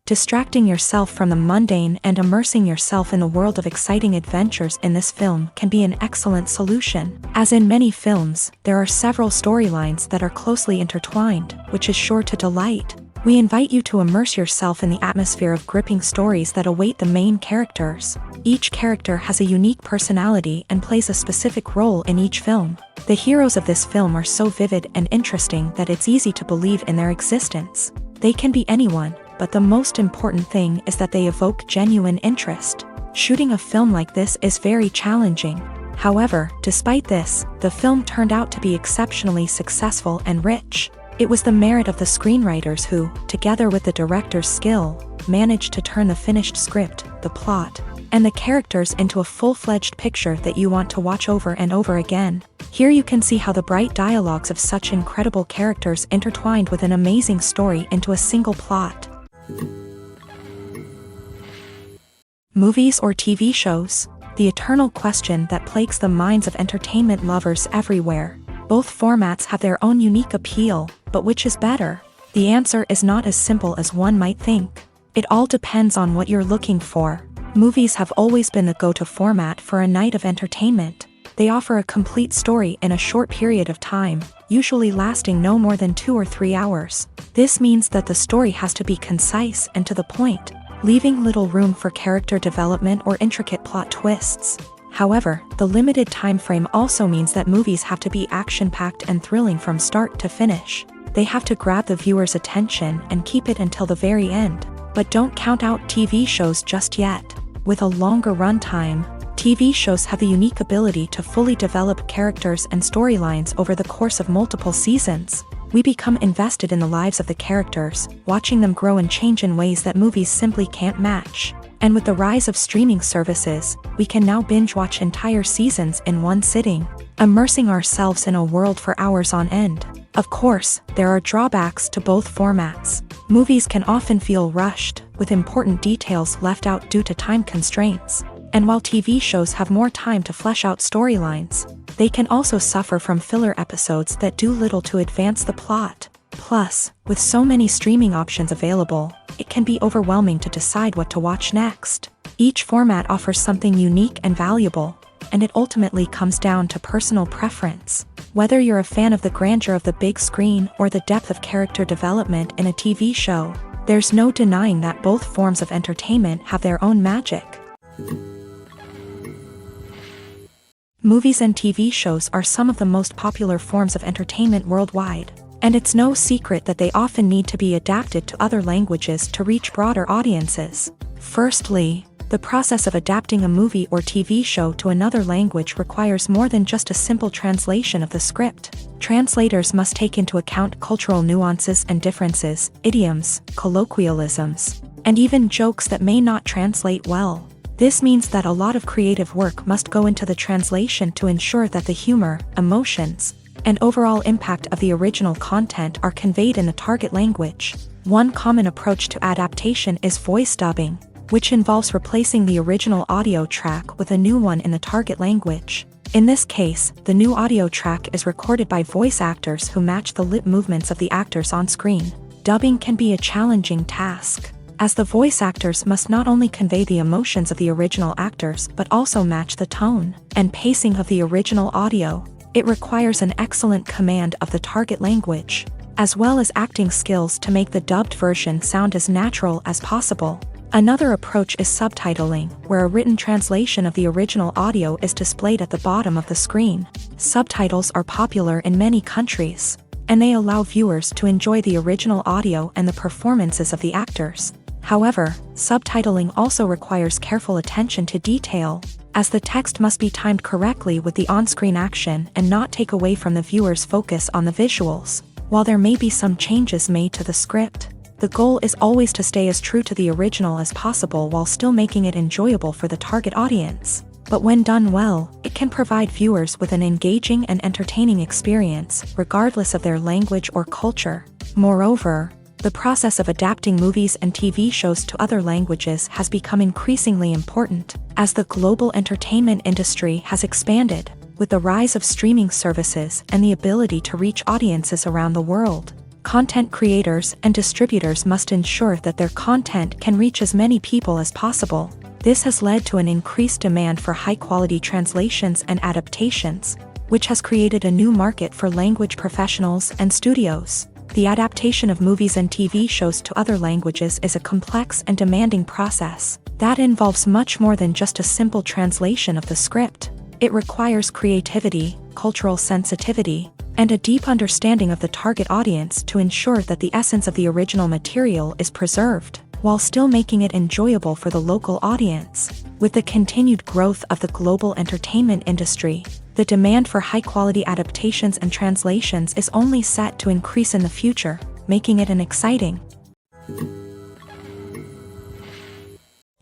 Distracting yourself from the mundane and immersing yourself in the world of exciting adventures in this film can be an excellent solution. As in many films, there are several storylines that are closely intertwined, which is sure to delight. We invite you to immerse yourself in the atmosphere of gripping stories that await the main characters. Each character has a unique personality and plays a specific role in each film. The heroes of this film are so vivid and interesting that it's easy to believe in their existence. They can be anyone, but the most important thing is that they evoke genuine interest. Shooting a film like this is very challenging. However, despite this, the film turned out to be exceptionally successful and rich. It was the merit of the screenwriters who, together with the director's skill, managed to turn the finished script, the plot, and the characters into a full-fledged picture that you want to watch over and over again. Here you can see how the bright dialogues of such incredible characters intertwined with an amazing story into a single plot. Movies or TV shows? The eternal question that plagues the minds of entertainment lovers everywhere. Both formats have their own unique appeal, but which is better? The answer is not as simple as one might think. It all depends on what you're looking for. Movies have always been the go-to format for a night of entertainment. They offer a complete story in a short period of time, usually lasting no more than 2 or 3 hours. This means that the story has to be concise and to the point, leaving little room for character development or intricate plot twists. However, the limited time frame also means that movies have to be action-packed and thrilling from start to finish. They have to grab the viewer's attention and keep it until the very end. But don't count out TV shows just yet. With a longer runtime, TV shows have the unique ability to fully develop characters and storylines over the course of multiple seasons. We become invested in the lives of the characters, watching them grow and change in ways that movies simply can't match. And with the rise of streaming services, we can now binge-watch entire seasons in one sitting, immersing ourselves in a world for hours on end. Of course, there are drawbacks to both formats. Movies can often feel rushed, with important details left out due to time constraints. And while TV shows have more time to flesh out storylines, they can also suffer from filler episodes that do little to advance the plot. Plus, with so many streaming options available, it can be overwhelming to decide what to watch next. Each format offers something unique and valuable, and it ultimately comes down to personal preference. Whether you're a fan of the grandeur of the big screen or the depth of character development in a TV show, there's no denying that both forms of entertainment have their own magic. Movies and TV shows are some of the most popular forms of entertainment worldwide, and it's no secret that they often need to be adapted to other languages to reach broader audiences. Firstly, the process of adapting a movie or TV show to another language requires more than just a simple translation of the script. Translators must take into account cultural nuances and differences, idioms, colloquialisms, and even jokes that may not translate well. This means that a lot of creative work must go into the translation to ensure that the humor, emotions, and overall impact of the original content are conveyed in the target language. One common approach to adaptation is voice dubbing, which involves replacing the original audio track with a new one in the target language. In this case, the new audio track is recorded by voice actors who match the lip movements of the actors on screen. Dubbing can be a challenging task, as the voice actors must not only convey the emotions of the original actors but also match the tone and pacing of the original audio. It requires an excellent command of the target language. as well as acting skills to make the dubbed version sound as natural as possible. Another approach is subtitling, where a written translation of the original audio is displayed at the bottom of the screen. Subtitles are popular in many countries, and they allow viewers to enjoy the original audio and the performances of the actors. However, subtitling also requires careful attention to detail, as the text must be timed correctly with the on-screen action and not take away from the viewer's focus on the visuals. While there may be some changes made to the script, the goal is always to stay as true to the original as possible while still making it enjoyable for the target audience. But when done well, it can provide viewers with an engaging and entertaining experience, regardless of their language or culture. Moreover, the process of adapting movies and TV shows to other languages has become increasingly important, as the global entertainment industry has expanded, with the rise of streaming services and the ability to reach audiences around the world. Content creators and distributors must ensure that their content can reach as many people as possible. This has led to an increased demand for high-quality translations and adaptations, which has created a new market for language professionals and studios. The adaptation of movies and TV shows to other languages is a complex and demanding process that involves much more than just a simple translation of the script. It requires creativity, cultural sensitivity, and a deep understanding of the target audience to ensure that the essence of the original material is preserved, while still making it enjoyable for the local audience. With the continued growth of the global entertainment industry, the demand for high-quality adaptations and translations is only set to increase in the future, making it an exciting.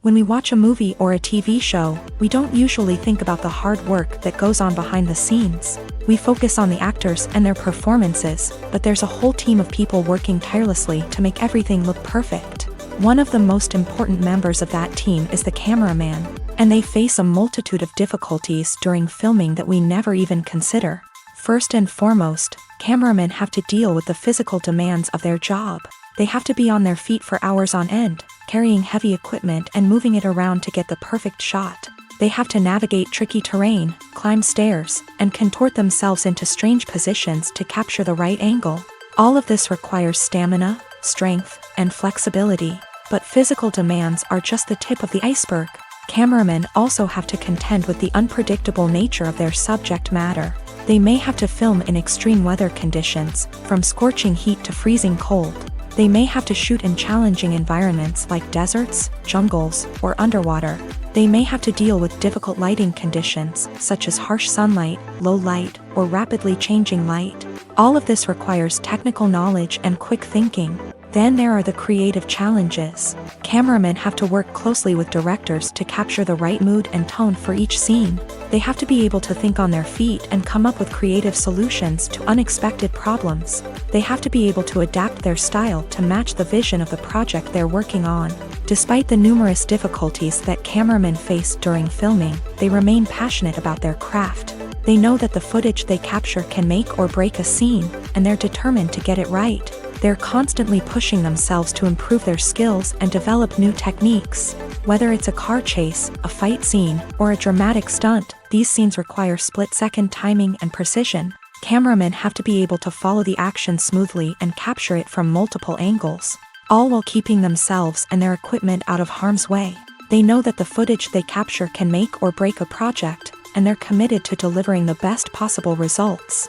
When we watch a movie or a TV show, we don't usually think about the hard work that goes on behind the scenes. We focus on the actors and their performances, but there's a whole team of people working tirelessly to make everything look perfect. One of the most important members of that team is the cameraman, and they face a multitude of difficulties during filming that we never even consider. First and foremost, cameramen have to deal with the physical demands of their job. They have to be on their feet for hours on end, carrying heavy equipment and moving it around to get the perfect shot. They have to navigate tricky terrain, climb stairs, and contort themselves into strange positions to capture the right angle. All of this requires stamina, strength, and flexibility. But physical demands are just the tip of the iceberg. Cameramen also have to contend with the unpredictable nature of their subject matter. They may have to film in extreme weather conditions, from scorching heat to freezing cold. They may have to shoot in challenging environments like deserts, jungles, or underwater. They may have to deal with difficult lighting conditions, such as harsh sunlight, low light, or rapidly changing light. All of this requires technical knowledge and quick thinking. Then there are the creative challenges. Cameramen have to work closely with directors to capture the right mood and tone for each scene. They have to be able to think on their feet and come up with creative solutions to unexpected problems. They have to be able to adapt their style to match the vision of the project they're working on. Despite the numerous difficulties that cameramen face during filming, they remain passionate about their craft. They know that the footage they capture can make or break a scene, and they're determined to get it right. They're constantly pushing themselves to improve their skills and develop new techniques. Whether it's a car chase, a fight scene, or a dramatic stunt, these scenes require split-second timing and precision. Cameramen have to be able to follow the action smoothly and capture it from multiple angles, all while keeping themselves and their equipment out of harm's way. They know that the footage they capture can make or break a project, and they're committed to delivering the best possible results.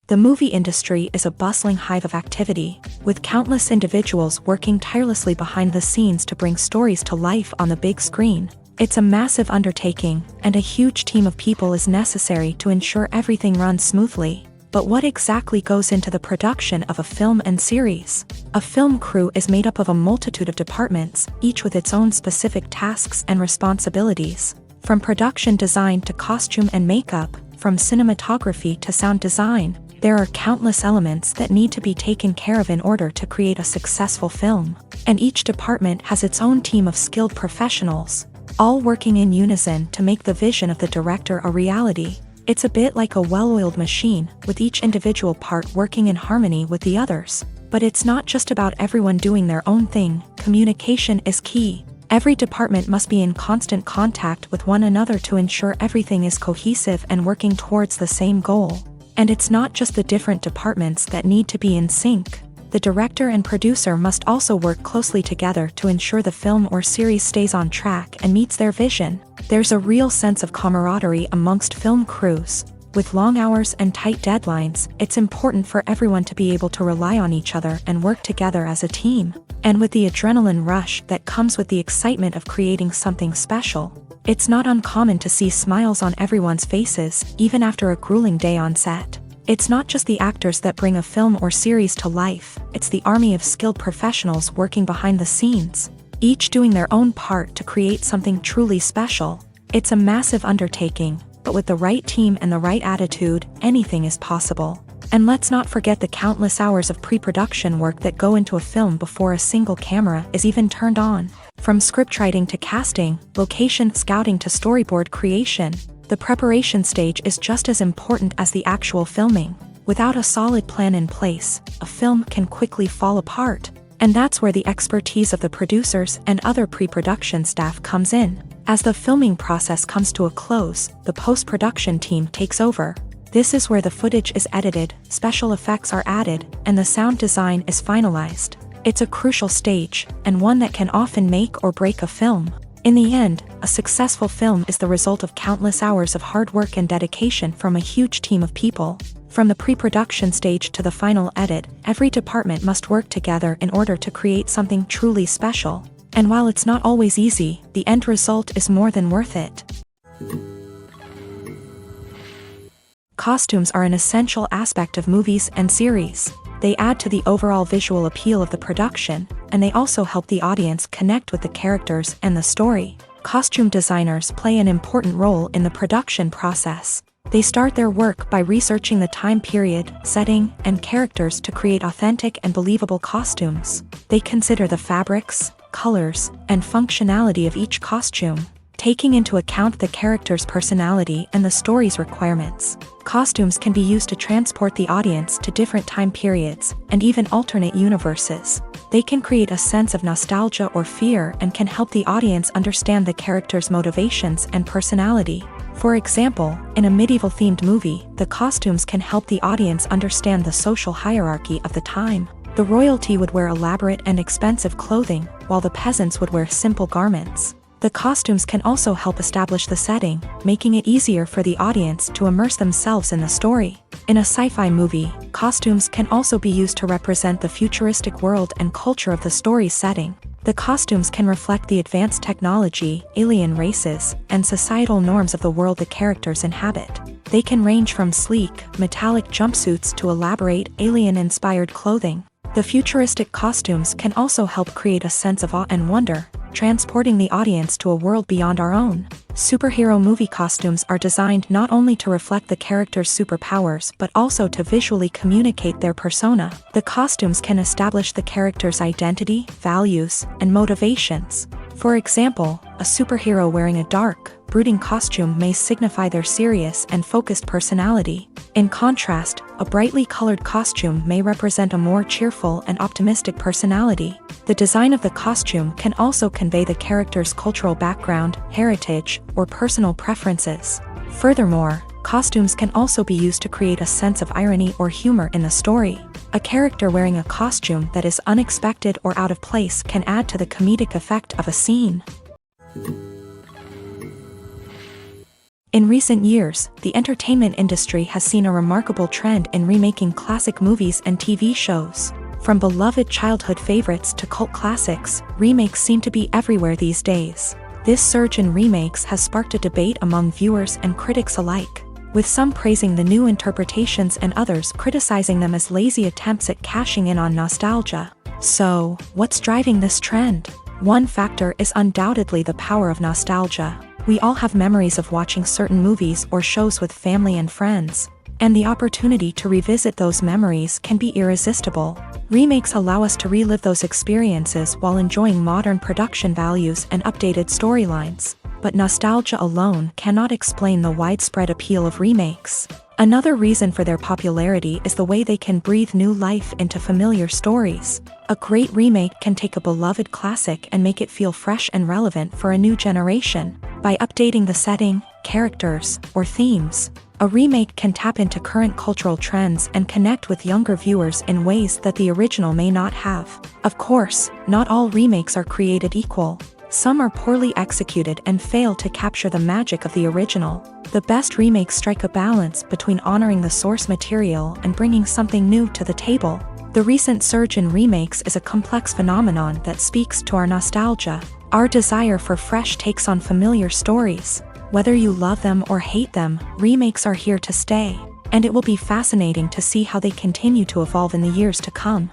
The movie industry is a bustling hive of activity, with countless individuals working tirelessly behind the scenes to bring stories to life on the big screen. It's a massive undertaking, and a huge team of people is necessary to ensure everything runs smoothly. But what exactly goes into the production of a film and series? A film crew is made up of a multitude of departments, each with its own specific tasks and responsibilities. From production design to costume and makeup, from cinematography to sound design, there are countless elements that need to be taken care of in order to create a successful film. And each department has its own team of skilled professionals, all working in unison to make the vision of the director a reality. It's a bit like a well-oiled machine, with each individual part working in harmony with the others. But it's not just about everyone doing their own thing. Communication is key. Every department must be in constant contact with one another to ensure everything is cohesive and working towards the same goal. And it's not just the different departments that need to be in sync. The director and producer must also work closely together to ensure the film or series stays on track and meets their vision. There's a real sense of camaraderie amongst film crews. With long hours and tight deadlines, it's important for everyone to be able to rely on each other and work together as a team. And with the adrenaline rush that comes with the excitement of creating something special, it's not uncommon to see smiles on everyone's faces, even after a grueling day on set. It's not just the actors that bring a film or series to life, it's the army of skilled professionals working behind the scenes, each doing their own part to create something truly special. It's a massive undertaking, but with the right team and the right attitude, anything is possible. And let's not forget the countless hours of pre-production work that go into a film before a single camera is even turned on. From scriptwriting to casting, location scouting to storyboard creation, the preparation stage is just as important as the actual filming. Without a solid plan in place, a film can quickly fall apart. And that's where the expertise of the producers and other pre-production staff comes in. As the filming process comes to a close, the post-production team takes over. This is where the footage is edited, special effects are added, and the sound design is finalized. It's a crucial stage, and one that can often make or break a film. In the end, a successful film is the result of countless hours of hard work and dedication from a huge team of people. From the pre-production stage to the final edit, every department must work together in order to create something truly special. And while it's not always easy, the end result is more than worth it. Costumes are an essential aspect of movies and series. They add to the overall visual appeal of the production, and they also help the audience connect with the characters and the story. Costume designers play an important role in the production process. They start their work by researching the time period, setting, and characters to create authentic and believable costumes. They consider the fabrics, colors, and functionality of each costume, taking into account the character's personality and the story's requirements. Costumes can be used to transport the audience to different time periods, and even alternate universes. They can create a sense of nostalgia or fear and can help the audience understand the character's motivations and personality. For example, in a medieval-themed movie, the costumes can help the audience understand the social hierarchy of the time. The royalty would wear elaborate and expensive clothing, while the peasants would wear simple garments. The costumes can also help establish the setting, making it easier for the audience to immerse themselves in the story. In a sci-fi movie, costumes can also be used to represent the futuristic world and culture of the story's setting. The costumes can reflect the advanced technology, alien races, and societal norms of the world the characters inhabit. They can range from sleek, metallic jumpsuits to elaborate, alien-inspired clothing. The futuristic costumes can also help create a sense of awe and wonder, transporting the audience to a world beyond our own. Superhero movie costumes are designed not only to reflect the character's superpowers but also to visually communicate their persona. The costumes can establish the character's identity, values, and motivations. For example, a superhero wearing a dark, brooding costume may signify their serious and focused personality. In contrast, a brightly colored costume may represent a more cheerful and optimistic personality. The design of the costume can also convey the character's cultural background, heritage, or personal preferences. Furthermore, costumes can also be used to create a sense of irony or humor in the story. A character wearing a costume that is unexpected or out of place can add to the comedic effect of a scene. In recent years, the entertainment industry has seen a remarkable trend in remaking classic movies and TV shows. From beloved childhood favorites to cult classics, remakes seem to be everywhere these days. This surge in remakes has sparked a debate among viewers and critics alike, with some praising the new interpretations and others criticizing them as lazy attempts at cashing in on nostalgia. So, what's driving this trend? One factor is undoubtedly the power of nostalgia. We all have memories of watching certain movies or shows with family and friends, and the opportunity to revisit those memories can be irresistible. Remakes allow us to relive those experiences while enjoying modern production values and updated storylines. But nostalgia alone cannot explain the widespread appeal of remakes. Another reason for their popularity is the way they can breathe new life into familiar stories. A great remake can take a beloved classic and make it feel fresh and relevant for a new generation. By updating the setting, characters, or themes, A remake can tap into current cultural trends and connect with younger viewers in ways that the original may not have. Of course, not all remakes are created equal. Some are poorly executed and fail to capture the magic of the original. The best remakes strike a balance between honoring the source material and bringing something new to the table. The recent surge in remakes is a complex phenomenon that speaks to our nostalgia, our desire for fresh takes on familiar stories. Whether you love them or hate them, remakes are here to stay, and it will be fascinating to see how they continue to evolve in the years to come.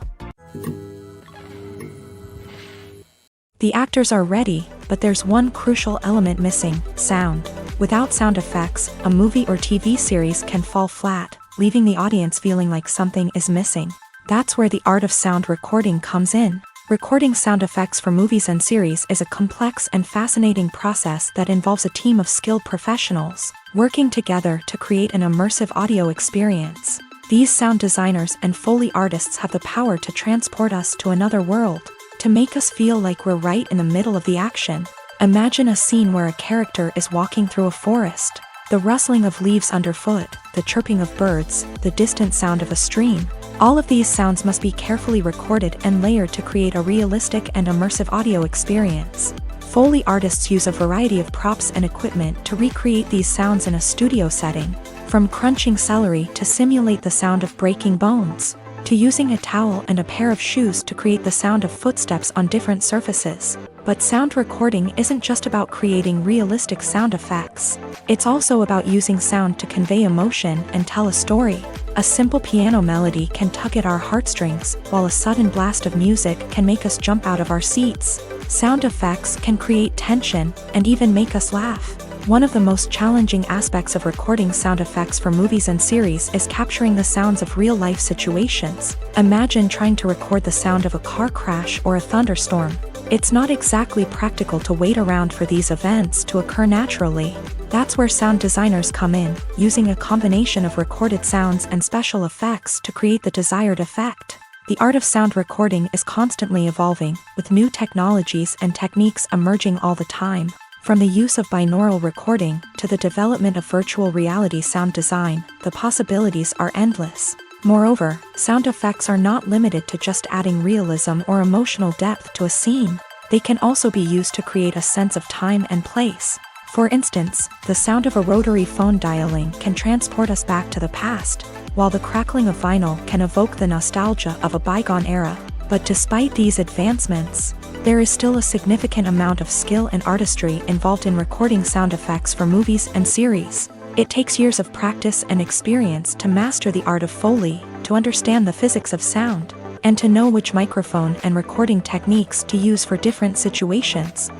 The actors are ready, but there's one crucial element missing: sound. Without sound effects, a movie or TV series can fall flat, leaving the audience feeling like something is missing. That's where the art of sound recording comes in. Recording sound effects for movies and series is a complex and fascinating process that involves a team of skilled professionals working together to create an immersive audio experience. These sound designers and Foley artists have the power to transport us to another world, to make us feel like we're right in the middle of the action. Imagine a scene where a character is walking through a forest. The rustling of leaves underfoot, the chirping of birds, the distant sound of a stream. All of these sounds must be carefully recorded and layered to create a realistic and immersive audio experience. Foley artists use a variety of props and equipment to recreate these sounds in a studio setting, from crunching celery to simulate the sound of breaking bones, to using a towel and a pair of shoes to create the sound of footsteps on different surfaces. But sound recording isn't just about creating realistic sound effects. It's also about using sound to convey emotion and tell a story. A simple piano melody can tug at our heartstrings, while a sudden blast of music can make us jump out of our seats. Sound effects can create tension and even make us laugh. One of the most challenging aspects of recording sound effects for movies and series is capturing the sounds of real-life situations. Imagine trying to record the sound of a car crash or a thunderstorm. It's not exactly practical to wait around for these events to occur naturally. That's where sound designers come in, using a combination of recorded sounds and special effects to create the desired effect. The art of sound recording is constantly evolving, with new technologies and techniques emerging all the time. From the use of binaural recording to the development of virtual reality sound design, the possibilities are endless. Moreover, sound effects are not limited to just adding realism or emotional depth to a scene. They can also be used to create a sense of time and place. For instance, the sound of a rotary phone dialing can transport us back to the past, while the crackling of vinyl can evoke the nostalgia of a bygone era. But despite these advancements, there is still a significant amount of skill and artistry involved in recording sound effects for movies and series. It takes years of practice and experience to master the art of Foley, to understand the physics of sound, and to know which microphone and recording techniques to use for different situations.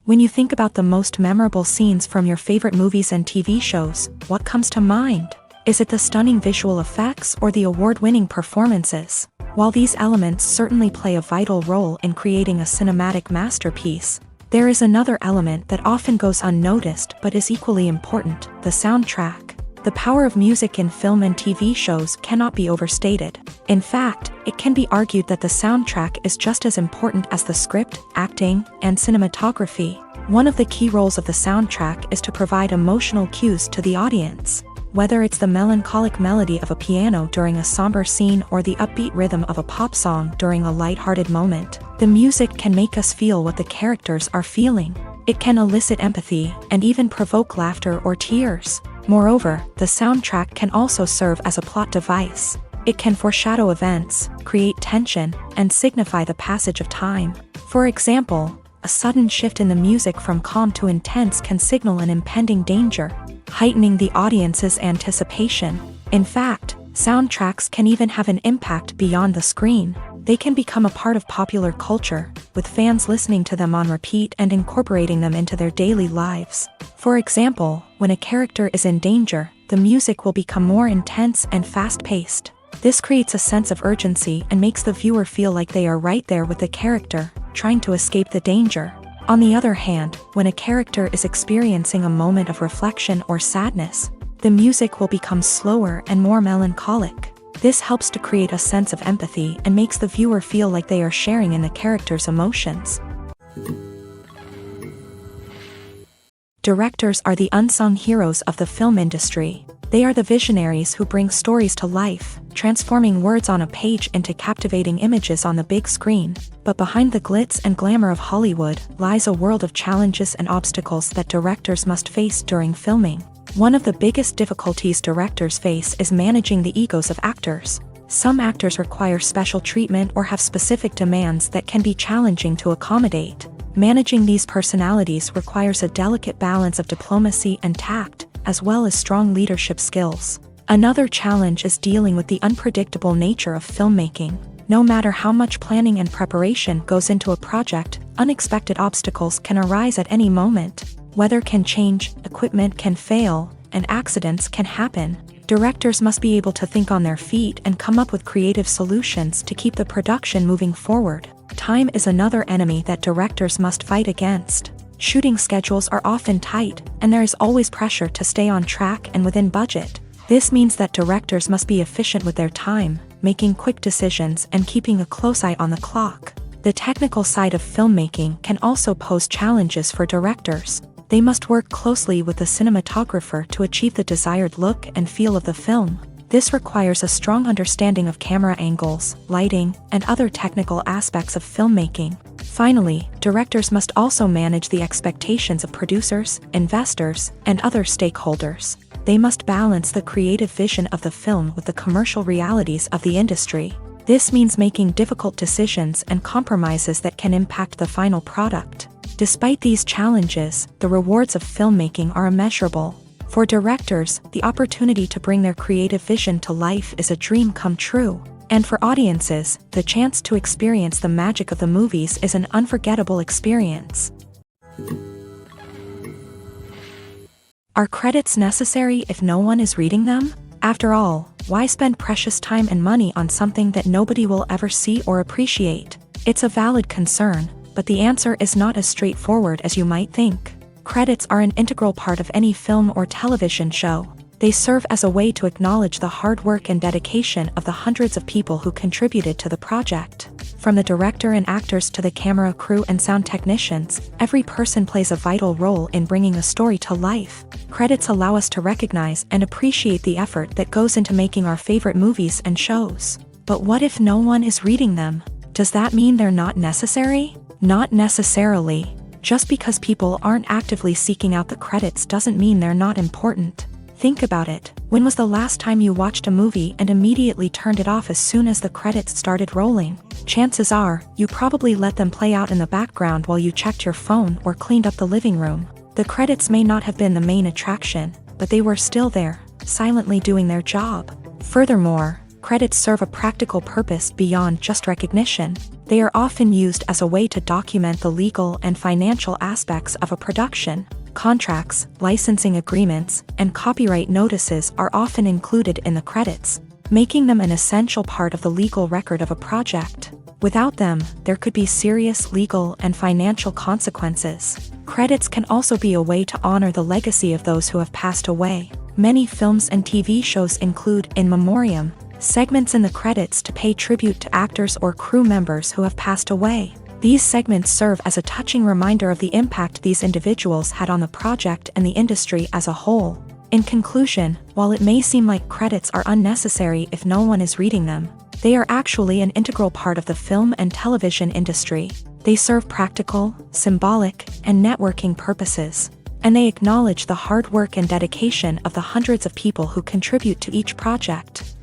When you think about the most memorable scenes from your favorite movies and TV shows, what comes to mind? Is it the stunning visual effects or the award-winning performances? While these elements certainly play a vital role in creating a cinematic masterpiece, there is another element that often goes unnoticed but is equally important: the soundtrack. The power of music in film and TV shows cannot be overstated. In fact, it can be argued that the soundtrack is just as important as the script, acting, and cinematography. One of the key roles of the soundtrack is to provide emotional cues to the audience. Whether it's the melancholic melody of a piano during a somber scene or the upbeat rhythm of a pop song during a lighthearted moment, the music can make us feel what the characters are feeling. It can elicit empathy and even provoke laughter or tears. Moreover, the soundtrack can also serve as a plot device. It can foreshadow events, create tension, and signify the passage of time. For example, a sudden shift in the music from calm to intense can signal an impending danger, heightening the audience's anticipation. In fact, soundtracks can even have an impact beyond the screen. They can become a part of popular culture, with fans listening to them on repeat and incorporating them into their daily lives. For example, when a character is in danger, the music will become more intense and fast-paced. This creates a sense of urgency and makes the viewer feel like they are right there with the character, trying to escape the danger. On the other hand, when a character is experiencing a moment of reflection or sadness, the music will become slower and more melancholic. This helps to create a sense of empathy and makes the viewer feel like they are sharing in the character's emotions. Directors are the unsung heroes of the film industry. They are the visionaries who bring stories to life, transforming words on a page into captivating images on the big screen. But behind the glitz and glamour of Hollywood lies a world of challenges and obstacles that directors must face during filming. One of the biggest difficulties directors face is managing the egos of actors. Some actors require special treatment or have specific demands that can be challenging to accommodate. Managing these personalities requires a delicate balance of diplomacy and tact, as well as strong leadership skills. Another challenge is dealing with the unpredictable nature of filmmaking. No matter how much planning and preparation goes into a project, unexpected obstacles can arise at any moment. Weather can change, equipment can fail, and accidents can happen. Directors must be able to think on their feet and come up with creative solutions to keep the production moving forward. Time is another enemy that directors must fight against. Shooting schedules are often tight, and there is always pressure to stay on track and within budget. This means that directors must be efficient with their time, making quick decisions and keeping a close eye on the clock. The technical side of filmmaking can also pose challenges for directors. They must work closely with the cinematographer to achieve the desired look and feel of the film. This requires a strong understanding of camera angles, lighting, and other technical aspects of filmmaking. Finally, directors must also manage the expectations of producers, investors, and other stakeholders. They must balance the creative vision of the film with the commercial realities of the industry. This means making difficult decisions and compromises that can impact the final product. Despite these challenges, the rewards of filmmaking are immeasurable. For directors, the opportunity to bring their creative vision to life is a dream come true. And for audiences, the chance to experience the magic of the movies is an unforgettable experience. Are credits necessary if no one is reading them? After all, why spend precious time and money on something that nobody will ever see or appreciate? It's a valid concern, but the answer is not as straightforward as you might think. Credits are an integral part of any film or television show. They serve as a way to acknowledge the hard work and dedication of the hundreds of people who contributed to the project. From the director and actors to the camera crew and sound technicians, every person plays a vital role in bringing a story to life. Credits allow us to recognize and appreciate the effort that goes into making our favorite movies and shows. But what if no one is reading them? Does that mean they're not necessary? Not necessarily. Just because people aren't actively seeking out the credits doesn't mean they're not important. Think about it. When was the last time you watched a movie and immediately turned it off as soon as the credits started rolling? Chances are, you probably let them play out in the background while you checked your phone or cleaned up the living room. The credits may not have been the main attraction, but they were still there, silently doing their job. Furthermore, credits serve a practical purpose beyond just recognition. They are often used as a way to document the legal and financial aspects of a production. Contracts, licensing agreements, and copyright notices are often included in the credits, making them an essential part of the legal record of a project. Without them, there could be serious legal and financial consequences. Credits can also be a way to honor the legacy of those who have passed away. Many films and TV shows include in memoriam segments in the credits to pay tribute to actors or crew members who have passed away. These segments serve as a touching reminder of the impact these individuals had on the project and the industry as a whole. In conclusion, while it may seem like credits are unnecessary if no one is reading them, they are actually an integral part of the film and television industry. They serve practical, symbolic, and networking purposes, and they acknowledge the hard work and dedication of the hundreds of people who contribute to each project.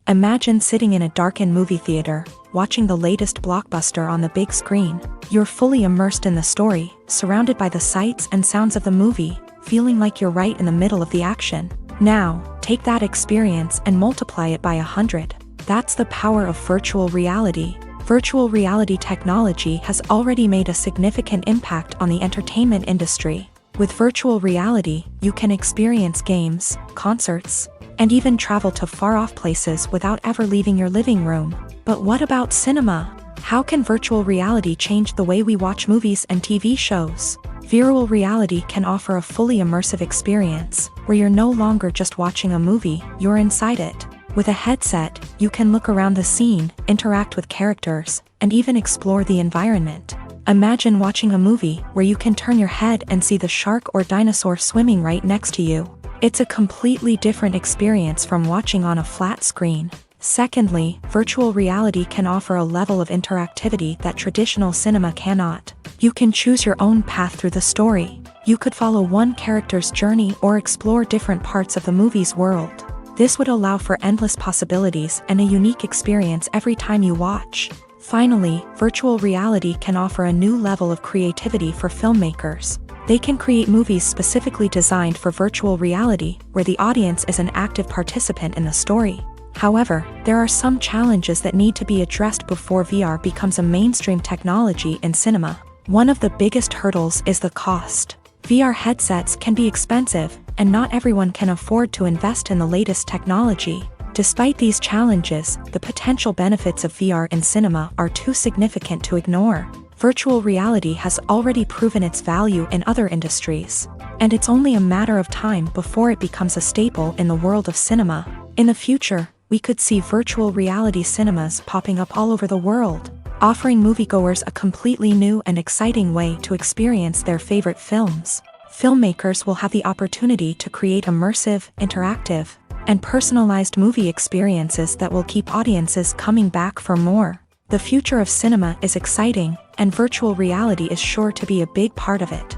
Imagine sitting in a darkened movie theater, watching the latest blockbuster on the big screen. You're fully immersed in the story, surrounded by the sights and sounds of the movie, feeling like you're right in the middle of the action. Now, take that experience and multiply it by 100. That's the power of virtual reality. Virtual reality technology has already made a significant impact on the entertainment industry. With virtual reality, you can experience games, concerts, and even travel to far-off places without ever leaving your living room. But what about cinema? How can virtual reality change the way we watch movies and TV shows? Virtual reality can offer a fully immersive experience, where you're no longer just watching a movie, you're inside it. With a headset, you can look around the scene, interact with characters, and even explore the environment. Imagine watching a movie where you can turn your head and see the shark or dinosaur swimming right next to you. It's a completely different experience from watching on a flat screen. Secondly, virtual reality can offer a level of interactivity that traditional cinema cannot. You can choose your own path through the story. You could follow one character's journey or explore different parts of the movie's world. This would allow for endless possibilities and a unique experience every time you watch. Finally, virtual reality can offer a new level of creativity for filmmakers. They can create movies specifically designed for virtual reality, where the audience is an active participant in the story. However, there are some challenges that need to be addressed before VR becomes a mainstream technology in cinema. One of the biggest hurdles is the cost. VR headsets can be expensive, and not everyone can afford to invest in the latest technology. Despite these challenges, the potential benefits of VR in cinema are too significant to ignore. Virtual reality has already proven its value in other industries, and it's only a matter of time before it becomes a staple in the world of cinema. In the future, we could see virtual reality cinemas popping up all over the world, offering moviegoers a completely new and exciting way to experience their favorite films. Filmmakers will have the opportunity to create immersive, interactive, and personalized movie experiences that will keep audiences coming back for more. The future of cinema is exciting, and virtual reality is sure to be a big part of it.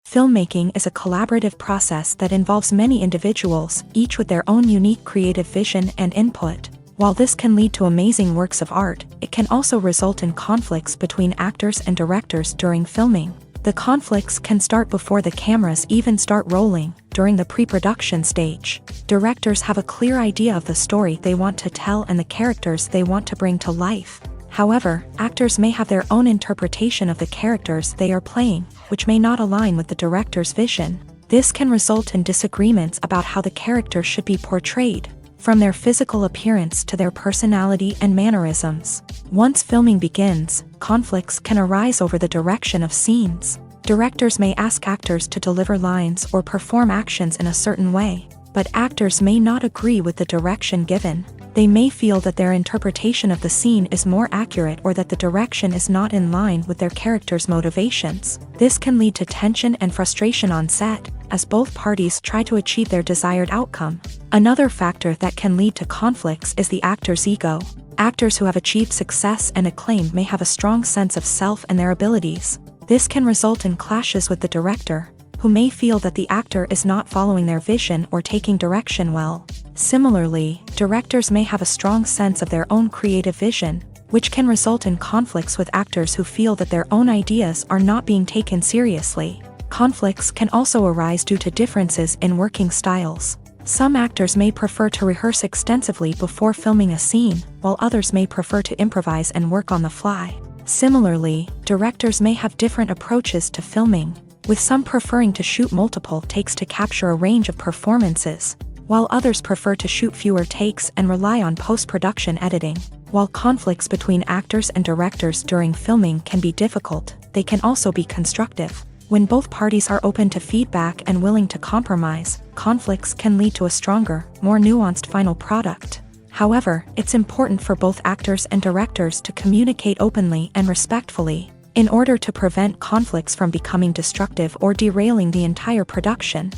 Filmmaking is a collaborative process that involves many individuals, each with their own unique creative vision and input. While this can lead to amazing works of art, it can also result in conflicts between actors and directors during filming. The conflicts can start before the cameras even start rolling, during the pre-production stage. Directors have a clear idea of the story they want to tell and the characters they want to bring to life. However, actors may have their own interpretation of the characters they are playing, which may not align with the director's vision. This can result in disagreements about how the character should be portrayed, from their physical appearance to their personality and mannerisms. Once filming begins, conflicts can arise over the direction of scenes. Directors may ask actors to deliver lines or perform actions in a certain way, but actors may not agree with the direction given. They may feel that their interpretation of the scene is more accurate or that the direction is not in line with their character's motivations. This can lead to tension and frustration on set, as both parties try to achieve their desired outcome. Another factor that can lead to conflicts is the actor's ego. Actors who have achieved success and acclaim may have a strong sense of self and their abilities. This can result in clashes with the director, who may feel that the actor is not following their vision or taking direction well. Similarly, directors may have a strong sense of their own creative vision, which can result in conflicts with actors who feel that their own ideas are not being taken seriously. Conflicts can also arise due to differences in working styles. Some actors may prefer to rehearse extensively before filming a scene, while others may prefer to improvise and work on the fly. Similarly, directors may have different approaches to filming, with some preferring to shoot multiple takes to capture a range of performances, while others prefer to shoot fewer takes and rely on post-production editing. While conflicts between actors and directors during filming can be difficult, they can also be constructive. When both parties are open to feedback and willing to compromise, conflicts can lead to a stronger, more nuanced final product. However, it's important for both actors and directors to communicate openly and respectfully, in order to prevent conflicts from becoming destructive or derailing the entire production.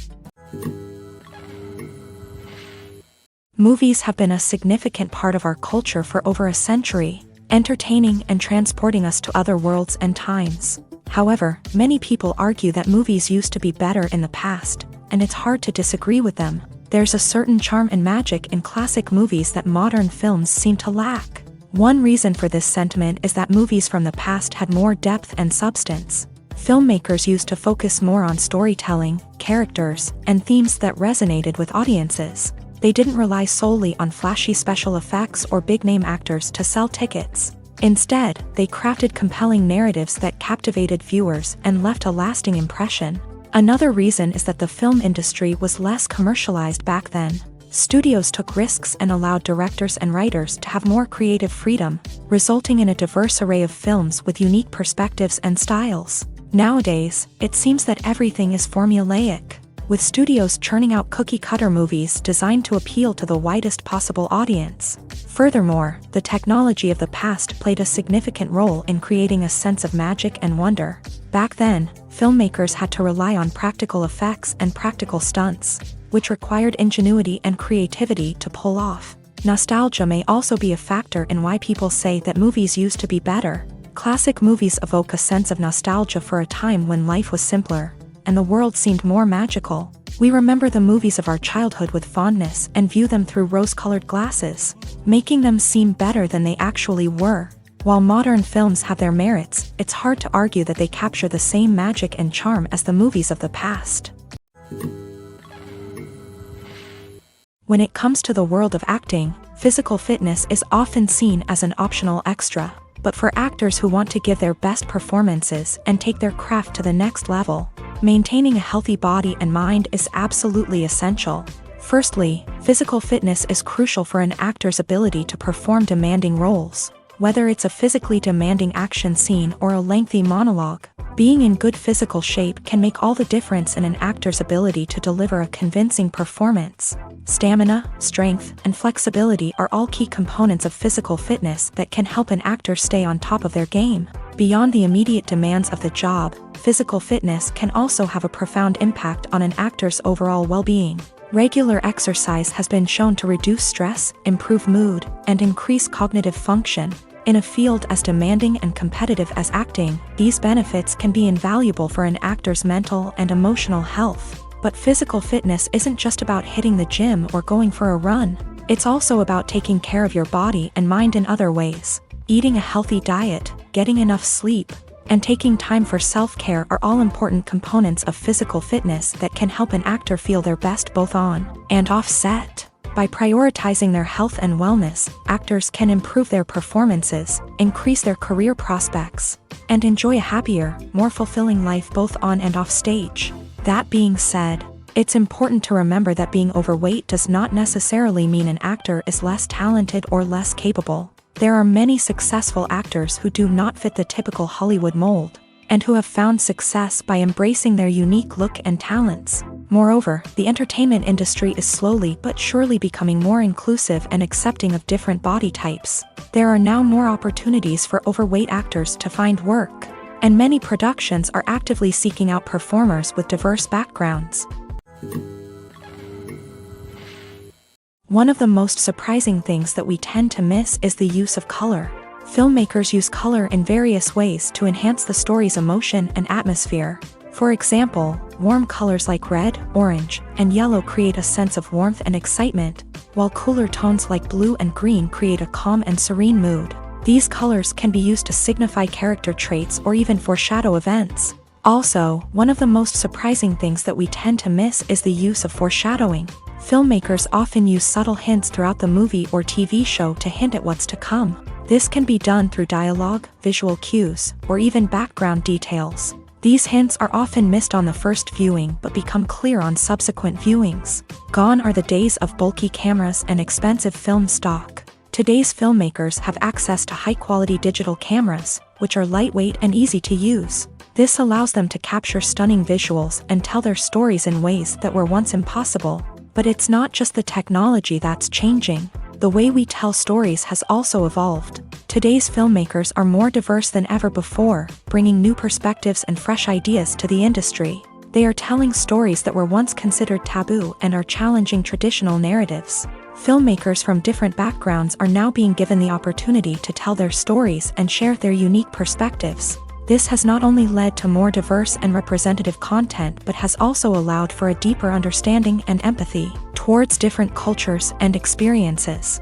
Movies have been a significant part of our culture for over a century, entertaining and transporting us to other worlds and times. However, many people argue that movies used to be better in the past, and it's hard to disagree with them. There's a certain charm and magic in classic movies that modern films seem to lack. One reason for this sentiment is that movies from the past had more depth and substance. Filmmakers used to focus more on storytelling, characters, and themes that resonated with audiences. They didn't rely solely on flashy special effects or big-name actors to sell tickets. Instead, they crafted compelling narratives that captivated viewers and left a lasting impression. Another reason is that the film industry was less commercialized back then. Studios took risks and allowed directors and writers to have more creative freedom, resulting in a diverse array of films with unique perspectives and styles. Nowadays, it seems that everything is formulaic. with studios churning out cookie-cutter movies designed to appeal to the widest possible audience. Furthermore, the technology of the past played a significant role in creating a sense of magic and wonder. Back then, filmmakers had to rely on practical effects and practical stunts, which required ingenuity and creativity to pull off. Nostalgia may also be a factor in why people say that movies used to be better. Classic movies evoke a sense of nostalgia for a time when life was simpler, and the world seemed more magical. We remember the movies of our childhood with fondness and view them through rose-colored glasses, making them seem better than they actually were. While modern films have their merits, it's hard to argue that they capture the same magic and charm as the movies of the past. When it comes to the world of acting, physical fitness is often seen as an optional extra. But for actors who want to give their best performances and take their craft to the next level, maintaining a healthy body and mind is absolutely essential. Firstly, physical fitness is crucial for an actor's ability to perform demanding roles. Whether it's a physically demanding action scene or a lengthy monologue, being in good physical shape can make all the difference in an actor's ability to deliver a convincing performance. Stamina, strength, and flexibility are all key components of physical fitness that can help an actor stay on top of their game. Beyond the immediate demands of the job, physical fitness can also have a profound impact on an actor's overall well-being. Regular exercise has been shown to reduce stress, improve mood, and increase cognitive function. In a field as demanding and competitive as acting, these benefits can be invaluable for an actor's mental and emotional health. But physical fitness isn't just about hitting the gym or going for a run. It's also about taking care of your body and mind in other ways. Eating a healthy diet, getting enough sleep, and taking time for self-care are all important components of physical fitness that can help an actor feel their best both on and off set. By prioritizing their health and wellness, actors can improve their performances, increase their career prospects, and enjoy a happier, more fulfilling life both on and off stage. That being said, it's important to remember that being overweight does not necessarily mean an actor is less talented or less capable. There are many successful actors who do not fit the typical Hollywood mold, and who have found success by embracing their unique look and talents. Moreover, the entertainment industry is slowly but surely becoming more inclusive and accepting of different body types. There are now more opportunities for overweight actors to find work, and many productions are actively seeking out performers with diverse backgrounds. One of the most surprising things that we tend to miss is the use of color. Filmmakers use color in various ways to enhance the story's emotion and atmosphere. For example, warm colors like red, orange, and yellow create a sense of warmth and excitement, while cooler tones like blue and green create a calm and serene mood. These colors can be used to signify character traits or even foreshadow events. Also, one of the most surprising things that we tend to miss is the use of foreshadowing. Filmmakers often use subtle hints throughout the movie or TV show to hint at what's to come. This can be done through dialogue, visual cues, or even background details. These hints are often missed on the first viewing but become clear on subsequent viewings. Gone are the days of bulky cameras and expensive film stock. Today's filmmakers have access to high-quality digital cameras, which are lightweight and easy to use. This allows them to capture stunning visuals and tell their stories in ways that were once impossible. But it's not just the technology that's changing. The way we tell stories has also evolved. Today's filmmakers are more diverse than ever before, bringing new perspectives and fresh ideas to the industry. They are telling stories that were once considered taboo and are challenging traditional narratives. Filmmakers from different backgrounds are now being given the opportunity to tell their stories and share their unique perspectives. This has not only led to more diverse and representative content but has also allowed for a deeper understanding and empathy towards different cultures and experiences.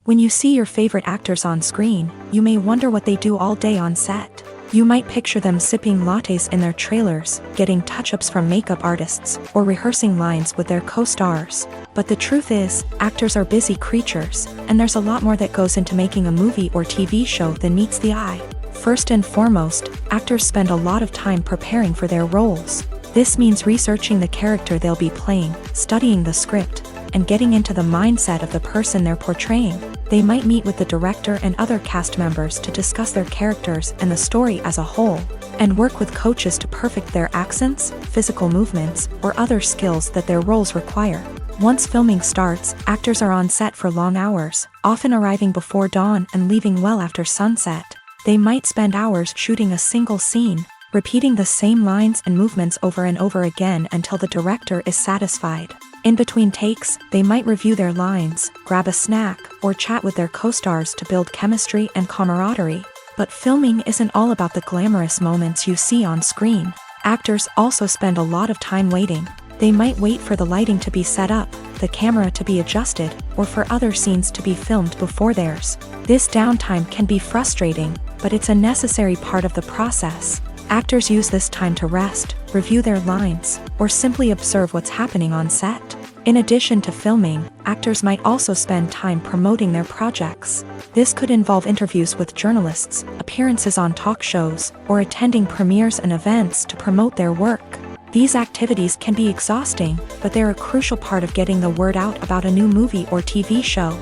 When you see your favorite actors on screen, you may wonder what they do all day on set. You might picture them sipping lattes in their trailers, getting touch-ups from makeup artists, or rehearsing lines with their co-stars. But the truth is, actors are busy creatures, and there's a lot more that goes into making a movie or TV show than meets the eye. First and foremost, actors spend a lot of time preparing for their roles. This means researching the character they'll be playing, studying the script, and getting into the mindset of the person they're portraying. They might meet with the director and other cast members to discuss their characters and the story as a whole. and work with coaches to perfect their accents, physical movements, or other skills that their roles require. Once filming starts, actors are on set for long hours, often arriving before dawn and leaving well after sunset. They might spend hours shooting a single scene, repeating the same lines and movements over and over again until the director is satisfied. In between takes, they might review their lines, grab a snack, or chat with their co-stars to build chemistry and camaraderie. But filming isn't all about the glamorous moments you see on screen. Actors also spend a lot of time waiting. They might wait for the lighting to be set up, the camera to be adjusted, or for other scenes to be filmed before theirs. This downtime can be frustrating, but it's a necessary part of the process. Actors use this time to rest, review their lines, or simply observe what's happening on set. In addition to filming, actors might also spend time promoting their projects. This could involve interviews with journalists, appearances on talk shows, or attending premieres and events to promote their work. These activities can be exhausting, but they're a crucial part of getting the word out about a new movie or TV show.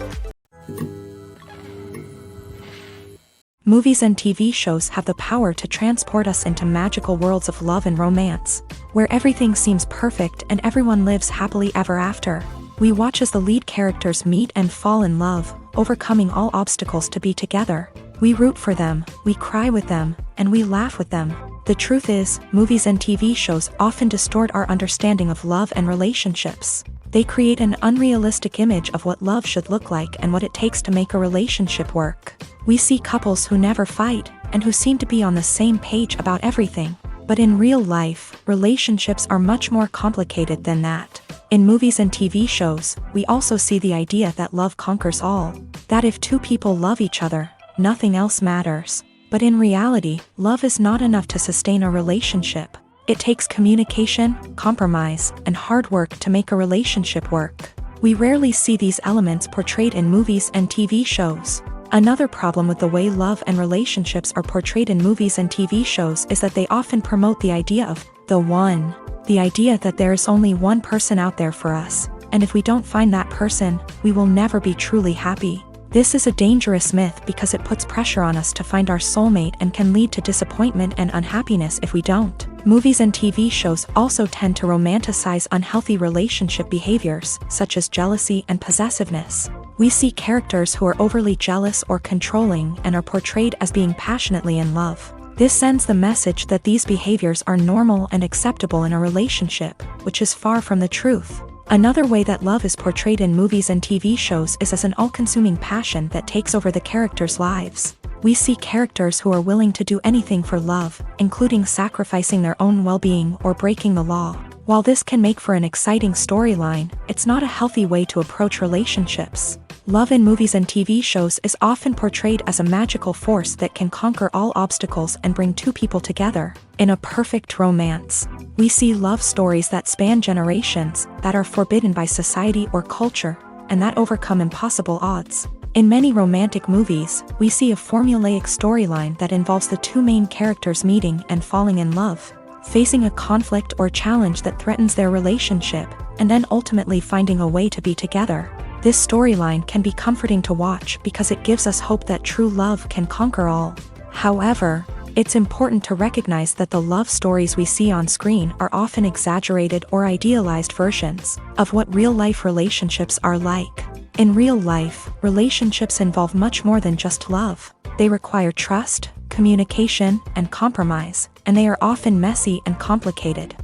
Movies and TV shows have the power to transport us into magical worlds of love and romance, where everything seems perfect and everyone lives happily ever after. We watch as the lead characters meet and fall in love, overcoming all obstacles to be together. We root for them, we cry with them, and we laugh with them. The truth is, movies and TV shows often distort our understanding of love and relationships. They create an unrealistic image of what love should look like and what it takes to make a relationship work. We see couples who never fight, and who seem to be on the same page about everything. But in real life, relationships are much more complicated than that. In movies and TV shows, we also see the idea that love conquers all. That if two people love each other, nothing else matters. But in reality, love is not enough to sustain a relationship. It takes communication, compromise, and hard work to make a relationship work. We rarely see these elements portrayed in movies and TV shows. Another problem with the way love and relationships are portrayed in movies and TV shows is that they often promote the idea of the one. The idea that there is only one person out there for us, and if we don't find that person, we will never be truly happy. This is a dangerous myth because it puts pressure on us to find our soulmate and can lead to disappointment and unhappiness if we don't. Movies and TV shows also tend to romanticize unhealthy relationship behaviors, such as jealousy and possessiveness. We see characters who are overly jealous or controlling and are portrayed as being passionately in love. This sends the message that these behaviors are normal and acceptable in a relationship, which is far from the truth. Another way that love is portrayed in movies and TV shows is as an all-consuming passion that takes over the characters' lives. We see characters who are willing to do anything for love, including sacrificing their own well-being or breaking the law. While this can make for an exciting storyline, it's not a healthy way to approach relationships. Love in movies and TV shows is often portrayed as a magical force that can conquer all obstacles and bring two people together in a perfect romance. We see love stories that span generations, that are forbidden by society or culture, and that overcome impossible odds. In many romantic movies, we see a formulaic storyline that involves the two main characters meeting and falling in love, facing a conflict or challenge that threatens their relationship, and then ultimately finding a way to be together. This storyline can be comforting to watch because it gives us hope that true love can conquer all. However, it's important to recognize that the love stories we see on screen are often exaggerated or idealized versions of what real-life relationships are like. In real life, relationships involve much more than just love. They require trust, communication, and compromise, and they are often messy and complicated.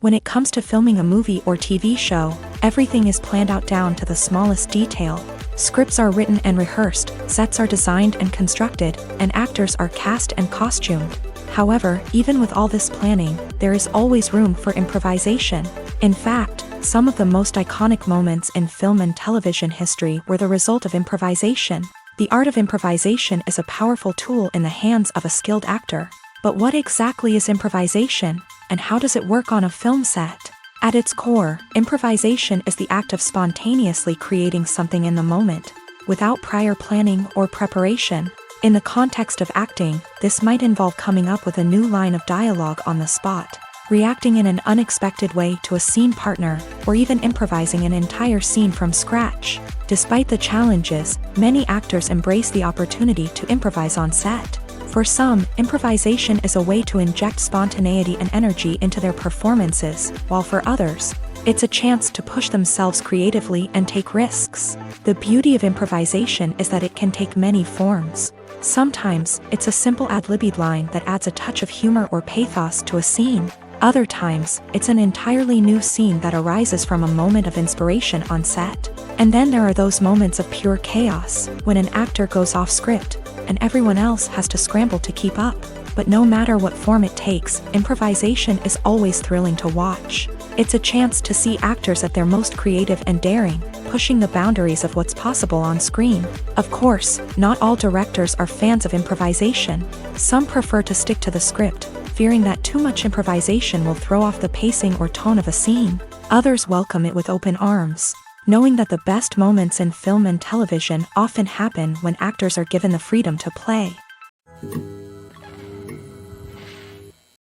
When it comes to filming a movie or TV show, everything is planned out down to the smallest detail. Scripts are written and rehearsed, sets are designed and constructed, and actors are cast and costumed. However, even with all this planning, there is always room for improvisation. In fact, some of the most iconic moments in film and television history were the result of improvisation. The art of improvisation is a powerful tool in the hands of a skilled actor. But what exactly is improvisation, and how does it work on a film set? At its core, improvisation is the act of spontaneously creating something in the moment, without prior planning or preparation. In the context of acting, this might involve coming up with a new line of dialogue on the spot, reacting in an unexpected way to a scene partner, or even improvising an entire scene from scratch. Despite the challenges, many actors embrace the opportunity to improvise on set. For some, improvisation is a way to inject spontaneity and energy into their performances, while for others, it's a chance to push themselves creatively and take risks. The beauty of improvisation is that it can take many forms. Sometimes, it's a simple ad-libbed line that adds a touch of humor or pathos to a scene. Other times, it's an entirely new scene that arises from a moment of inspiration on set. And then there are those moments of pure chaos, when an actor goes off script, and everyone else has to scramble to keep up. But no matter what form it takes, improvisation is always thrilling to watch. It's a chance to see actors at their most creative and daring, pushing the boundaries of what's possible on screen. Of course, not all directors are fans of improvisation. Some prefer to stick to the script, fearing that too much improvisation will throw off the pacing or tone of a scene. Others welcome it with open arms, knowing that the best moments in film and television often happen when actors are given the freedom to play.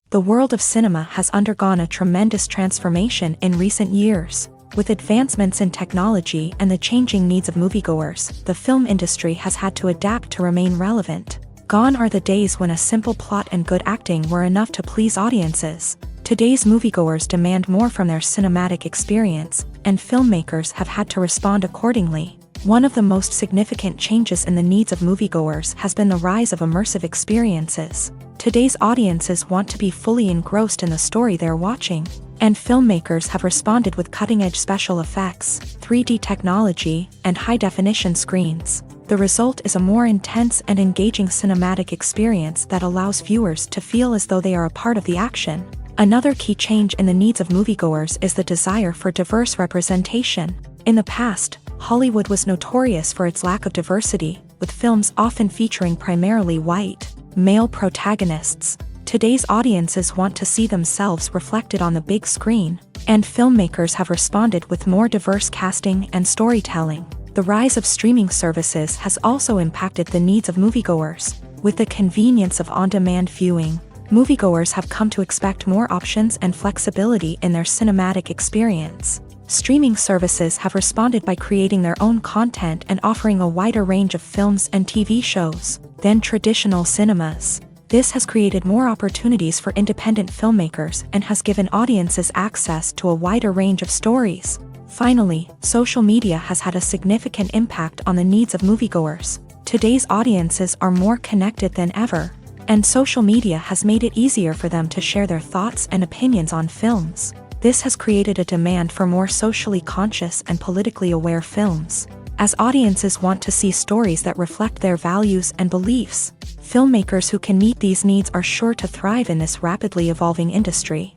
The world of cinema has undergone a tremendous transformation in recent years. With advancements in technology and the changing needs of moviegoers, the film industry has had to adapt to remain relevant. Gone are the days when a simple plot and good acting were enough to please audiences. Today's moviegoers demand more from their cinematic experience, and filmmakers have had to respond accordingly. One of the most significant changes in the needs of moviegoers has been the rise of immersive experiences. Today's audiences want to be fully engrossed in the story they're watching, and filmmakers have responded with cutting-edge special effects, 3D technology, and high-definition screens. The result is a more intense and engaging cinematic experience that allows viewers to feel as though they are a part of the action. Another key change in the needs of moviegoers is the desire for diverse representation. In the past, Hollywood was notorious for its lack of diversity, with films often featuring primarily white, male protagonists. Today's audiences want to see themselves reflected on the big screen, and filmmakers have responded with more diverse casting and storytelling. The rise of streaming services has also impacted the needs of moviegoers. With the convenience of on-demand viewing, moviegoers have come to expect more options and flexibility in their cinematic experience. Streaming services have responded by creating their own content and offering a wider range of films and TV shows than traditional cinemas. This has created more opportunities for independent filmmakers and has given audiences access to a wider range of stories. Finally, social media has had a significant impact on the needs of moviegoers. Today's audiences are more connected than ever, and social media has made it easier for them to share their thoughts and opinions on films. This has created a demand for more socially conscious and politically aware films. As audiences want to see stories that reflect their values and beliefs, filmmakers who can meet these needs are sure to thrive in this rapidly evolving industry.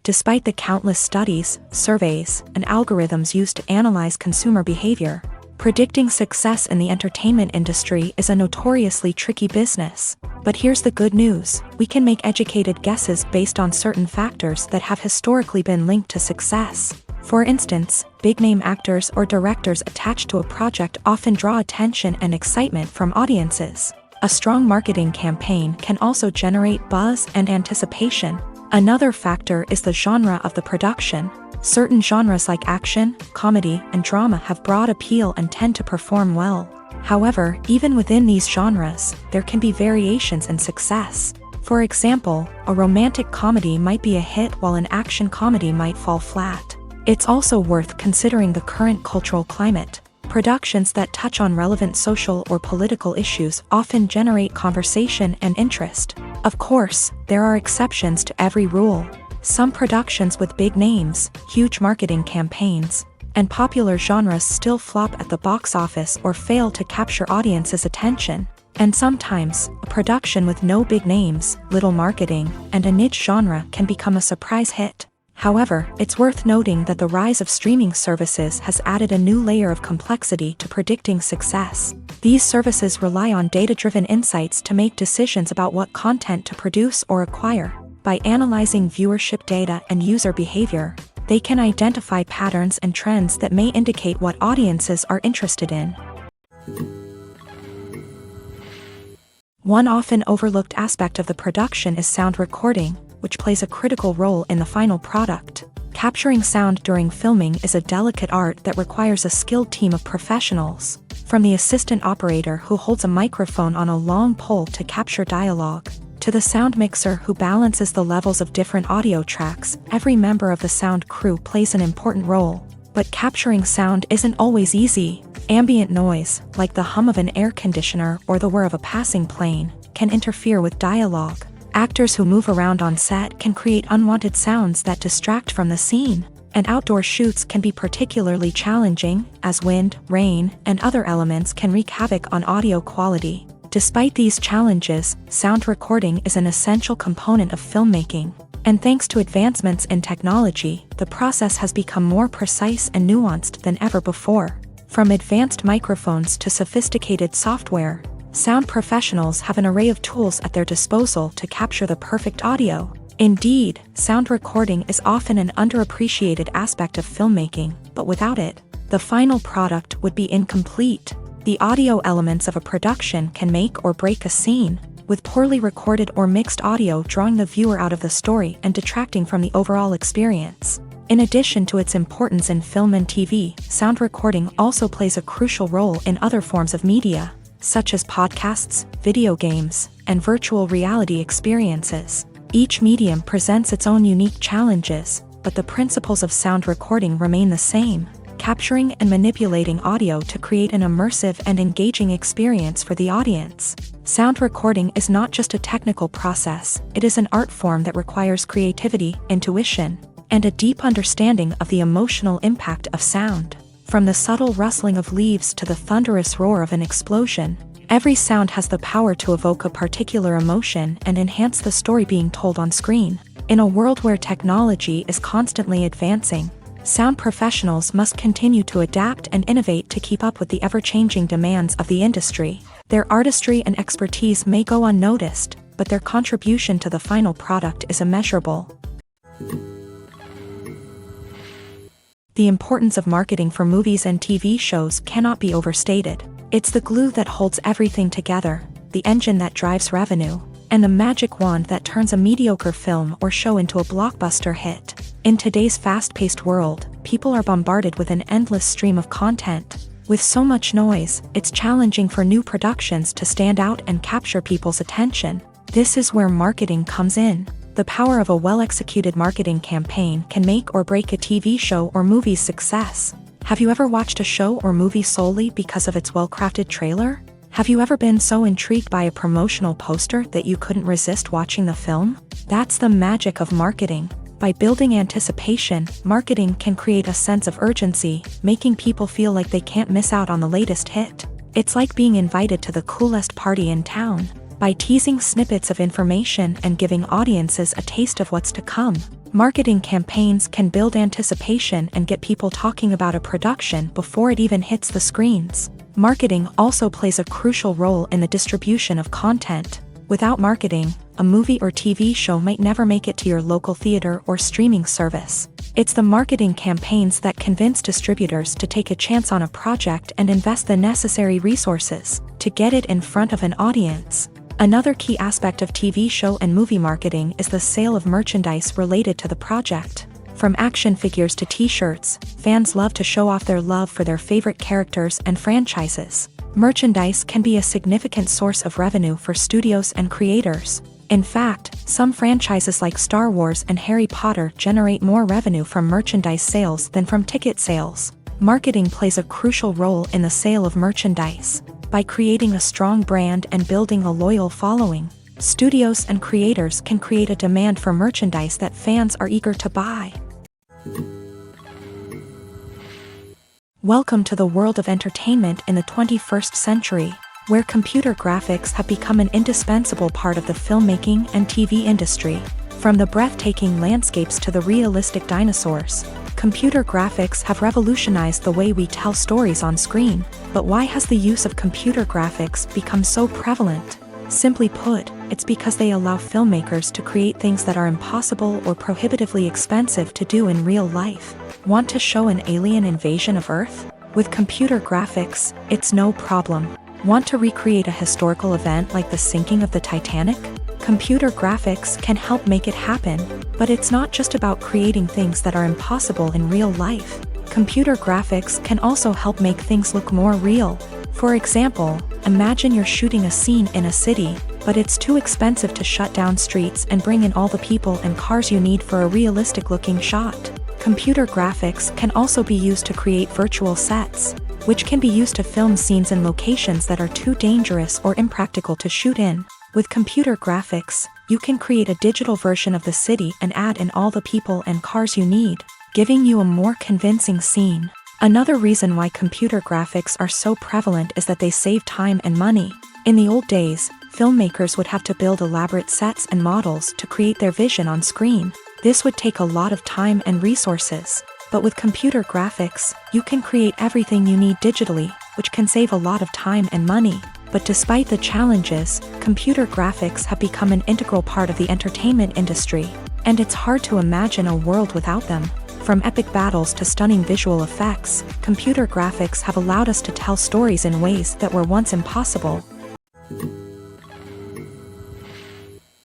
Despite the countless studies, surveys, and algorithms used to analyze consumer behavior, predicting success in the entertainment industry is a notoriously tricky business. But here's the good news: we can make educated guesses based on certain factors that have historically been linked to success. For instance, big-name actors or directors attached to a project often draw attention and excitement from audiences. A strong marketing campaign can also generate buzz and anticipation. Another factor is the genre of the production. Certain genres like action, comedy, and drama have broad appeal and tend to perform well. However, even within these genres, there can be variations in success. For example, a romantic comedy might be a hit while an action comedy might fall flat. It's also worth considering the current cultural climate. Productions that touch on relevant social or political issues often generate conversation and interest. Of course, there are exceptions to every rule. Some productions with big names, huge marketing campaigns, and popular genres still flop at the box office or fail to capture audiences' attention. And sometimes, a production with no big names, little marketing, and a niche genre can become a surprise hit. However, it's worth noting that the rise of streaming services has added a new layer of complexity to predicting success. These services rely on data-driven insights to make decisions about what content to produce or acquire. By analyzing viewership data and user behavior, they can identify patterns and trends that may indicate what audiences are interested in. One often overlooked aspect of the production is sound recording, which plays a critical role in the final product. Capturing sound during filming is a delicate art that requires a skilled team of professionals. From the assistant operator who holds a microphone on a long pole to capture dialogue, to the sound mixer who balances the levels of different audio tracks, every member of the sound crew plays an important role. But capturing sound isn't always easy. Ambient noise, like the hum of an air conditioner or the whir of a passing plane, can interfere with dialogue. Actors who move around on set can create unwanted sounds that distract from the scene. And outdoor shoots can be particularly challenging, as wind, rain, and other elements can wreak havoc on audio quality. Despite these challenges, sound recording is an essential component of filmmaking. And thanks to advancements in technology, the process has become more precise and nuanced than ever before. From advanced microphones to sophisticated software, sound professionals have an array of tools at their disposal to capture the perfect audio. Indeed, sound recording is often an underappreciated aspect of filmmaking, but without it, the final product would be incomplete. The audio elements of a production can make or break a scene, with poorly recorded or mixed audio drawing the viewer out of the story and detracting from the overall experience. In addition to its importance in film and TV, sound recording also plays a crucial role in other forms of media, such as podcasts, video games, and virtual reality experiences. Each medium presents its own unique challenges, but the principles of sound recording remain the same, capturing and manipulating audio to create an immersive and engaging experience for the audience. Sound recording is not just a technical process, it is an art form that requires creativity, intuition, and a deep understanding of the emotional impact of sound. From the subtle rustling of leaves to the thunderous roar of an explosion, every sound has the power to evoke a particular emotion and enhance the story being told on screen. In a world where technology is constantly advancing, sound professionals must continue to adapt and innovate to keep up with the ever-changing demands of the industry. Their artistry and expertise may go unnoticed, but their contribution to the final product is immeasurable. The importance of marketing for movies and TV shows cannot be overstated. It's the glue that holds everything together, the engine that drives revenue, and the magic wand that turns a mediocre film or show into a blockbuster hit. In today's fast-paced world, people are bombarded with an endless stream of content. With so much noise, it's challenging for new productions to stand out and capture people's attention. This is where marketing comes in. The power of a well-executed marketing campaign can make or break a TV show or movie's success. Have you ever watched a show or movie solely because of its well-crafted trailer? Have you ever been so intrigued by a promotional poster that you couldn't resist watching the film? That's the magic of marketing. By building anticipation, marketing can create a sense of urgency, making people feel like they can't miss out on the latest hit. It's like being invited to the coolest party in town. By teasing snippets of information and giving audiences a taste of what's to come, marketing campaigns can build anticipation and get people talking about a production before it even hits the screens. Marketing also plays a crucial role in the distribution of content. Without marketing, a movie or TV show might never make it to your local theater or streaming service. It's the marketing campaigns that convince distributors to take a chance on a project and invest the necessary resources to get it in front of an audience. Another key aspect of TV show and movie marketing is the sale of merchandise related to the project. From action figures to t-shirts, fans love to show off their love for their favorite characters and franchises. Merchandise can be a significant source of revenue for studios and creators. In fact, some franchises like Star Wars and Harry Potter generate more revenue from merchandise sales than from ticket sales. Marketing plays a crucial role in the sale of merchandise. By creating a strong brand and building a loyal following, studios and creators can create a demand for merchandise that fans are eager to buy. Welcome to the world of entertainment in the 21st century, where computer graphics have become an indispensable part of the filmmaking and TV industry. From the breathtaking landscapes to the realistic dinosaurs, computer graphics have revolutionized the way we tell stories on screen. But why has the use of computer graphics become so prevalent? Simply put, it's because they allow filmmakers to create things that are impossible or prohibitively expensive to do in real life. Want to show an alien invasion of Earth? With computer graphics, it's no problem. Want to recreate a historical event like the sinking of the Titanic? Computer graphics can help make it happen, but it's not just about creating things that are impossible in real life. Computer graphics can also help make things look more real. For example, imagine you're shooting a scene in a city, but it's too expensive to shut down streets and bring in all the people and cars you need for a realistic-looking shot. Computer graphics can also be used to create virtual sets, which can be used to film scenes in locations that are too dangerous or impractical to shoot in. With computer graphics, you can create a digital version of the city and add in all the people and cars you need, giving you a more convincing scene. Another reason why computer graphics are so prevalent is that they save time and money. In the old days, filmmakers would have to build elaborate sets and models to create their vision on screen. This would take a lot of time and resources. But with computer graphics, you can create everything you need digitally, which can save a lot of time and money. But despite the challenges, computer graphics have become an integral part of the entertainment industry, and it's hard to imagine a world without them. From epic battles to stunning visual effects, computer graphics have allowed us to tell stories in ways that were once impossible.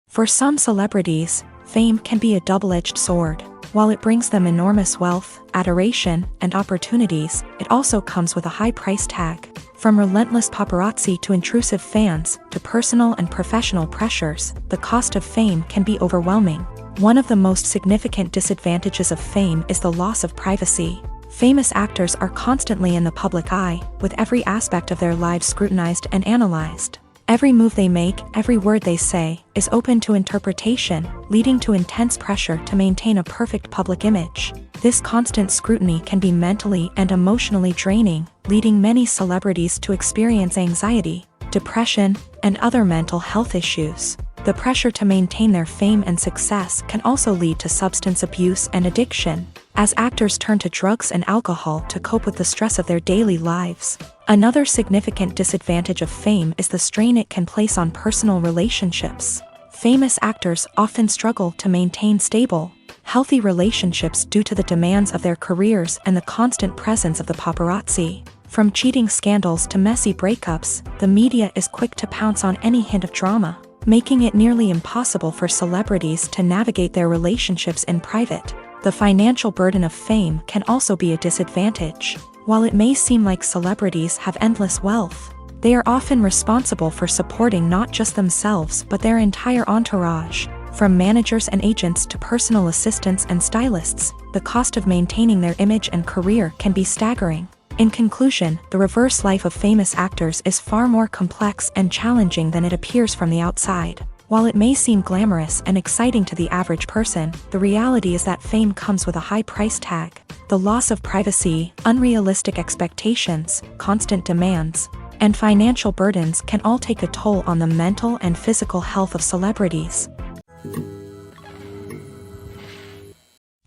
For some celebrities, fame can be a double-edged sword. While it brings them enormous wealth, adoration, and opportunities, it also comes with a high price tag. From relentless paparazzi to intrusive fans, to personal and professional pressures, the cost of fame can be overwhelming. One of the most significant disadvantages of fame is the loss of privacy. Famous actors are constantly in the public eye, with every aspect of their lives scrutinized and analyzed. Every move they make, every word they say, is open to interpretation, leading to intense pressure to maintain a perfect public image. This constant scrutiny can be mentally and emotionally draining, leading many celebrities to experience anxiety, depression, and other mental health issues. The pressure to maintain their fame and success can also lead to substance abuse and addiction, as actors turn to drugs and alcohol to cope with the stress of their daily lives. Another significant disadvantage of fame is the strain it can place on personal relationships. Famous actors often struggle to maintain stable, healthy relationships due to the demands of their careers and the constant presence of the paparazzi. From cheating scandals to messy breakups, the media is quick to pounce on any hint of drama, making it nearly impossible for celebrities to navigate their relationships in private. The financial burden of fame can also be a disadvantage. While it may seem like celebrities have endless wealth, they are often responsible for supporting not just themselves but their entire entourage. From managers and agents to personal assistants and stylists, the cost of maintaining their image and career can be staggering. In conclusion, the reverse life of famous actors is far more complex and challenging than it appears from the outside. While it may seem glamorous and exciting to the average person, the reality is that fame comes with a high price tag. The loss of privacy, unrealistic expectations, constant demands, and financial burdens can all take a toll on the mental and physical health of celebrities.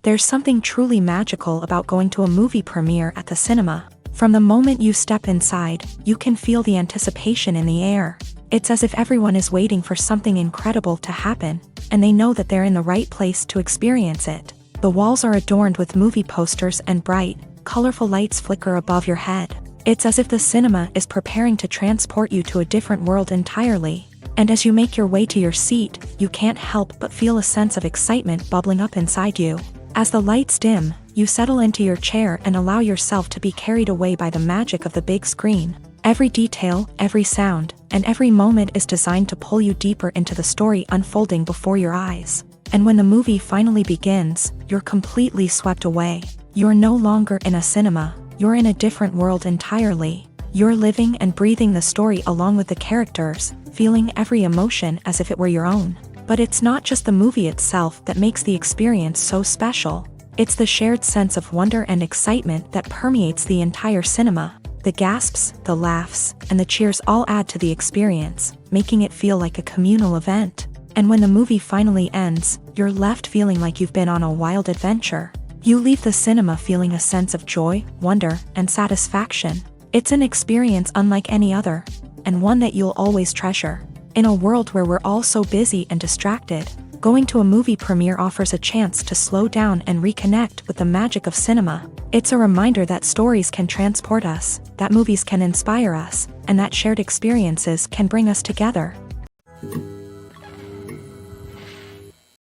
There's something truly magical about going to a movie premiere at the cinema. From the moment you step inside, you can feel the anticipation in the air. It's as if everyone is waiting for something incredible to happen, and they know that they're in the right place to experience it. The walls are adorned with movie posters and bright, colorful lights flicker above your head. It's as if the cinema is preparing to transport you to a different world entirely. And as you make your way to your seat, you can't help but feel a sense of excitement bubbling up inside you. As the lights dim, you settle into your chair and allow yourself to be carried away by the magic of the big screen. Every detail, every sound, and every moment is designed to pull you deeper into the story unfolding before your eyes. And when the movie finally begins, you're completely swept away. You're no longer in a cinema, you're in a different world entirely. You're living and breathing the story along with the characters, feeling every emotion as if it were your own. But it's not just the movie itself that makes the experience so special. It's the shared sense of wonder and excitement that permeates the entire cinema. The gasps, the laughs, and the cheers all add to the experience, making it feel like a communal event. And when the movie finally ends, you're left feeling like you've been on a wild adventure. You leave the cinema feeling a sense of joy, wonder, and satisfaction. It's an experience unlike any other, and one that you'll always treasure. In a world where we're all so busy and distracted, going to a movie premiere offers a chance to slow down and reconnect with the magic of cinema. It's a reminder that stories can transport us, that movies can inspire us, and that shared experiences can bring us together.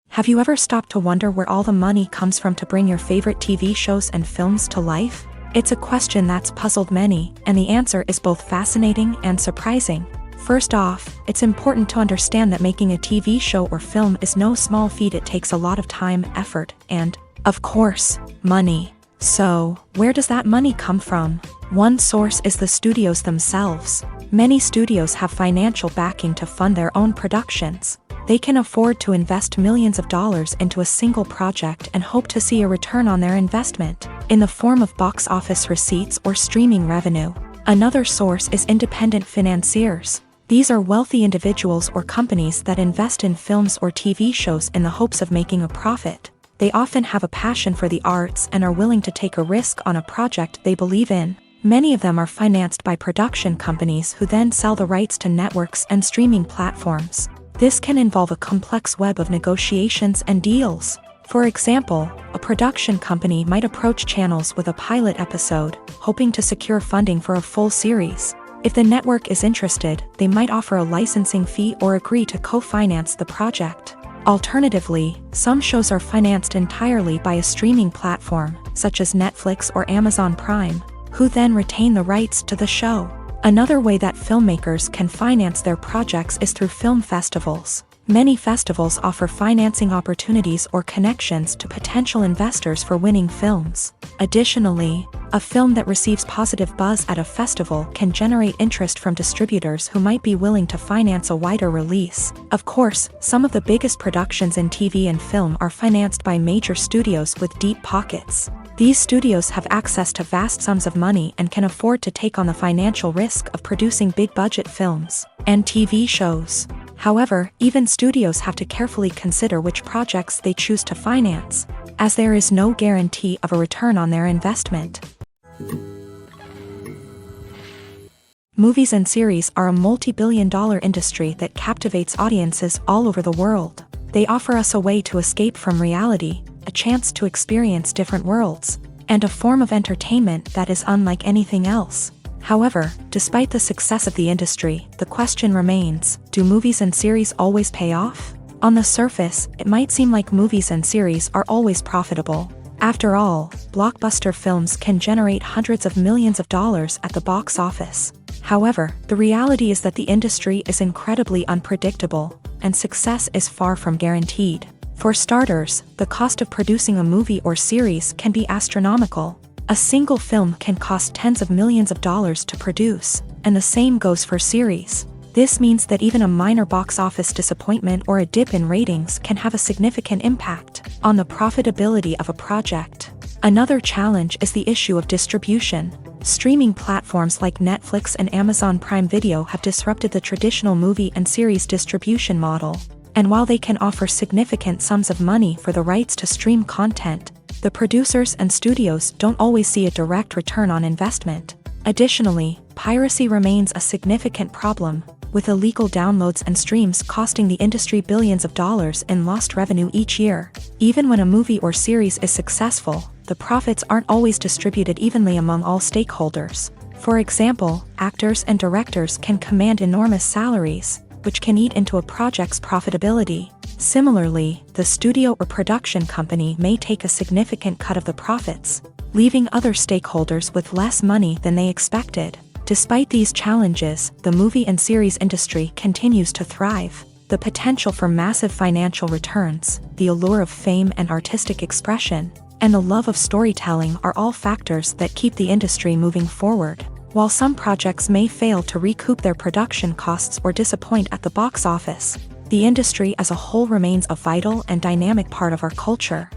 Have you ever stopped to wonder where all the money comes from to bring your favorite TV shows and films to life? It's a question that's puzzled many, and the answer is both fascinating and surprising. First off, it's important to understand that making a TV show or film is no small feat. It takes a lot of time, effort, and, of course, money. So, where does that money come from? One source is the studios themselves. Many studios have financial backing to fund their own productions. They can afford to invest millions of dollars into a single project and hope to see a return on their investment, in the form of box office receipts or streaming revenue. Another source is independent financiers. These are wealthy individuals or companies that invest in films or TV shows in the hopes of making a profit. They often have a passion for the arts and are willing to take a risk on a project they believe in. Many of them are financed by production companies who then sell the rights to networks and streaming platforms. This can involve a complex web of negotiations and deals. For example, a production company might approach channels with a pilot episode, hoping to secure funding for a full series. If the network is interested, they might offer a licensing fee or agree to co-finance the project. Alternatively, some shows are financed entirely by a streaming platform, such as Netflix or Amazon Prime, who then retain the rights to the show. Another way that filmmakers can finance their projects is through film festivals. Many festivals offer financing opportunities or connections to potential investors for winning films. Additionally, a film that receives positive buzz at a festival can generate interest from distributors who might be willing to finance a wider release. Of course, some of the biggest productions in TV and film are financed by major studios with deep pockets. These studios have access to vast sums of money and can afford to take on the financial risk of producing big-budget films and TV shows. However, even studios have to carefully consider which projects they choose to finance, as there is no guarantee of a return on their investment. Movies and series are a multi-billion-dollar industry that captivates audiences all over the world. They offer us a way to escape from reality, a chance to experience different worlds, and a form of entertainment that is unlike anything else. However, despite the success of the industry, the question remains, do movies and series always pay off? On the surface, it might seem like movies and series are always profitable. After all, blockbuster films can generate hundreds of millions of dollars at the box office. However, the reality is that the industry is incredibly unpredictable, and success is far from guaranteed. For starters, the cost of producing a movie or series can be astronomical. A single film can cost tens of millions of dollars to produce, and the same goes for series. This means that even a minor box office disappointment or a dip in ratings can have a significant impact on the profitability of a project. Another challenge is the issue of distribution. Streaming platforms like Netflix and Amazon Prime Video have disrupted the traditional movie and series distribution model. And while they can offer significant sums of money for the rights to stream content, the producers and studios don't always see a direct return on investment. Additionally, piracy remains a significant problem, with illegal downloads and streams costing the industry billions of dollars in lost revenue each year. Even when a movie or series is successful, the profits aren't always distributed evenly among all stakeholders. For example, actors and directors can command enormous salaries, which can eat into a project's profitability. Similarly, the studio or production company may take a significant cut of the profits, leaving other stakeholders with less money than they expected. Despite these challenges, the movie and series industry continues to thrive. The potential for massive financial returns, the allure of fame and artistic expression, and the love of storytelling are all factors that keep the industry moving forward. While some projects may fail to recoup their production costs or disappoint at the box office, the industry as a whole remains a vital and dynamic part of our culture.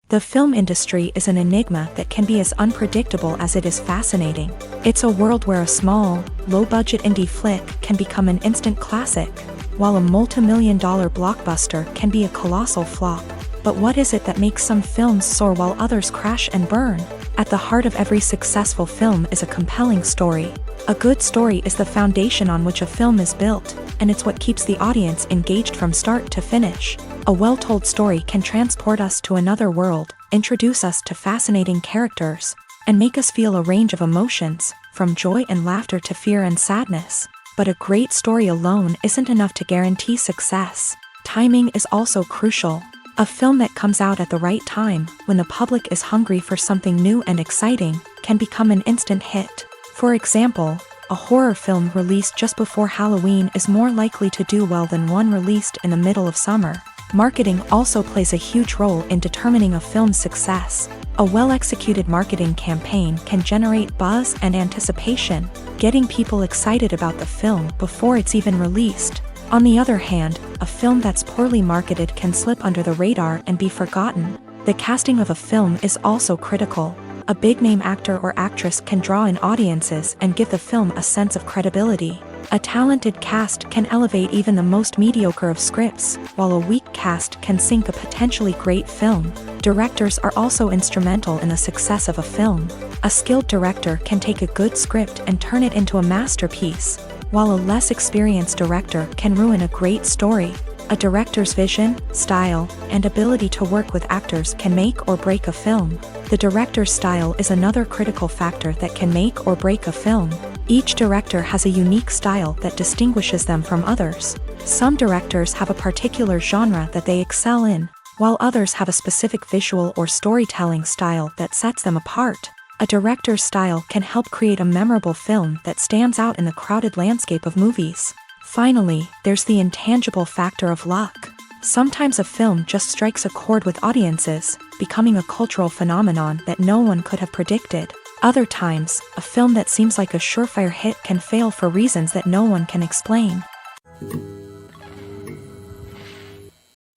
The film industry is an enigma that can be as unpredictable as it is fascinating. It's a world where a small, low-budget indie flick can become an instant classic, while a multi-million-dollar blockbuster can be a colossal flop. But what is it that makes some films soar while others crash and burn? At the heart of every successful film is a compelling story. A good story is the foundation on which a film is built, and it's what keeps the audience engaged from start to finish. A well-told story can transport us to another world, introduce us to fascinating characters, and make us feel a range of emotions, from joy and laughter to fear and sadness. But a great story alone isn't enough to guarantee success. Timing is also crucial. A film that comes out at the right time, when the public is hungry for something new and exciting, can become an instant hit. For example, a horror film released just before Halloween is more likely to do well than one released in the middle of summer. Marketing also plays a huge role in determining a film's success. A well-executed marketing campaign can generate buzz and anticipation, getting people excited about the film before it's even released. On the other hand, a film that's poorly marketed can slip under the radar and be forgotten. The casting of a film is also critical. A big-name actor or actress can draw in audiences and give the film a sense of credibility. A talented cast can elevate even the most mediocre of scripts, while a weak cast can sink a potentially great film. Directors are also instrumental in the success of a film. A skilled director can take a good script and turn it into a masterpiece, while a less experienced director can ruin a great story. A director's vision, style, and ability to work with actors can make or break a film. The director's style is another critical factor that can make or break a film. Each director has a unique style that distinguishes them from others. Some directors have a particular genre that they excel in, while others have a specific visual or storytelling style that sets them apart. A director's style can help create a memorable film that stands out in the crowded landscape of movies. Finally, there's the intangible factor of luck. Sometimes a film just strikes a chord with audiences, becoming a cultural phenomenon that no one could have predicted. Other times, a film that seems like a surefire hit can fail for reasons that no one can explain.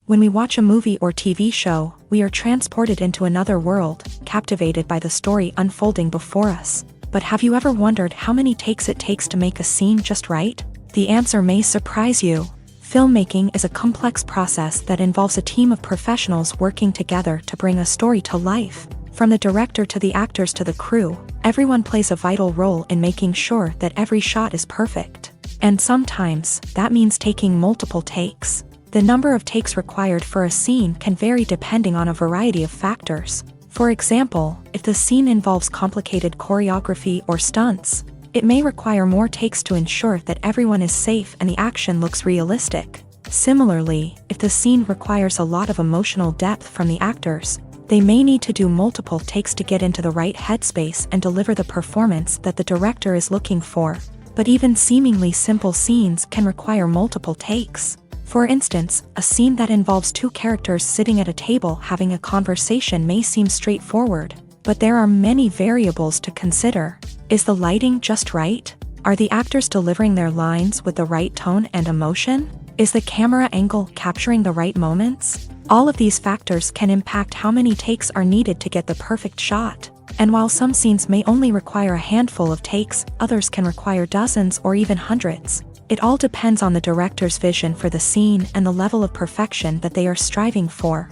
When we watch a movie or TV show, we are transported into another world, captivated by the story unfolding before us. But have you ever wondered how many takes it takes to make a scene just right? The answer may surprise you. Filmmaking is a complex process that involves a team of professionals working together to bring a story to life. From the director to the actors to the crew, everyone plays a vital role in making sure that every shot is perfect. And sometimes, that means taking multiple takes. The number of takes required for a scene can vary depending on a variety of factors. For example, if the scene involves complicated choreography or stunts, it may require more takes to ensure that everyone is safe and the action looks realistic. Similarly, if the scene requires a lot of emotional depth from the actors, they may need to do multiple takes to get into the right headspace and deliver the performance that the director is looking for. But even seemingly simple scenes can require multiple takes. For instance, a scene that involves two characters sitting at a table having a conversation may seem straightforward, but there are many variables to consider. Is the lighting just right? Are the actors delivering their lines with the right tone and emotion? Is the camera angle capturing the right moments? All of these factors can impact how many takes are needed to get the perfect shot. And while some scenes may only require a handful of takes, others can require dozens or even hundreds. It all depends on the director's vision for the scene and the level of perfection that they are striving for.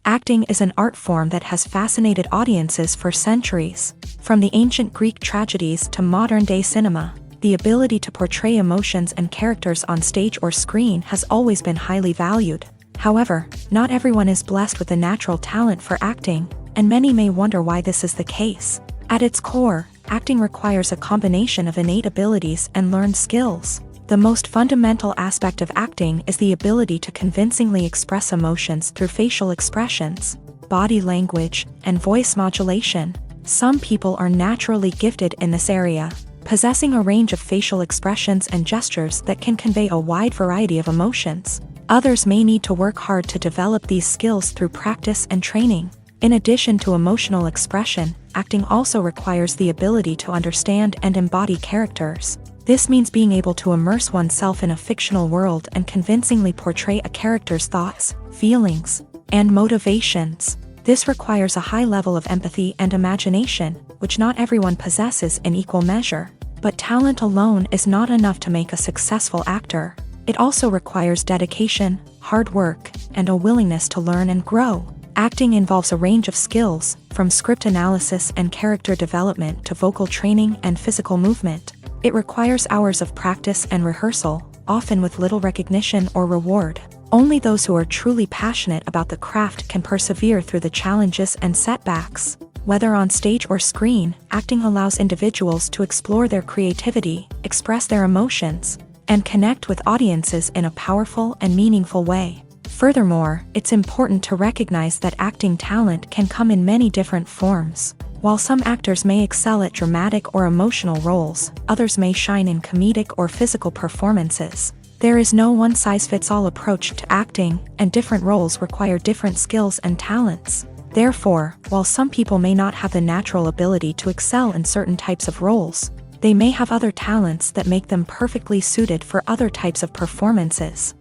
Acting is an art form that has fascinated audiences for centuries. From the ancient Greek tragedies to modern-day cinema, the ability to portray emotions and characters on stage or screen has always been highly valued. However, not everyone is blessed with a natural talent for acting, and many may wonder why this is the case. At its core, acting requires a combination of innate abilities and learned skills. The most fundamental aspect of acting is the ability to convincingly express emotions through facial expressions, body language, and voice modulation. Some people are naturally gifted in this area, possessing a range of facial expressions and gestures that can convey a wide variety of emotions. Others may need to work hard to develop these skills through practice and training. In addition to emotional expression, acting also requires the ability to understand and embody characters. This means being able to immerse oneself in a fictional world and convincingly portray a character's thoughts, feelings, and motivations. This requires a high level of empathy and imagination, which not everyone possesses in equal measure. But talent alone is not enough to make a successful actor. It also requires dedication, hard work, and a willingness to learn and grow. Acting involves a range of skills, from script analysis and character development to vocal training and physical movement. It requires hours of practice and rehearsal, often with little recognition or reward. Only those who are truly passionate about the craft can persevere through the challenges and setbacks. Whether on stage or screen, acting allows individuals to explore their creativity, express their emotions, and connect with audiences in a powerful and meaningful way. Furthermore, it's important to recognize that acting talent can come in many different forms. While some actors may excel at dramatic or emotional roles, others may shine in comedic or physical performances. There is no one-size-fits-all approach to acting, and different roles require different skills and talents. Therefore, while some people may not have the natural ability to excel in certain types of roles, they may have other talents that make them perfectly suited for other types of performances.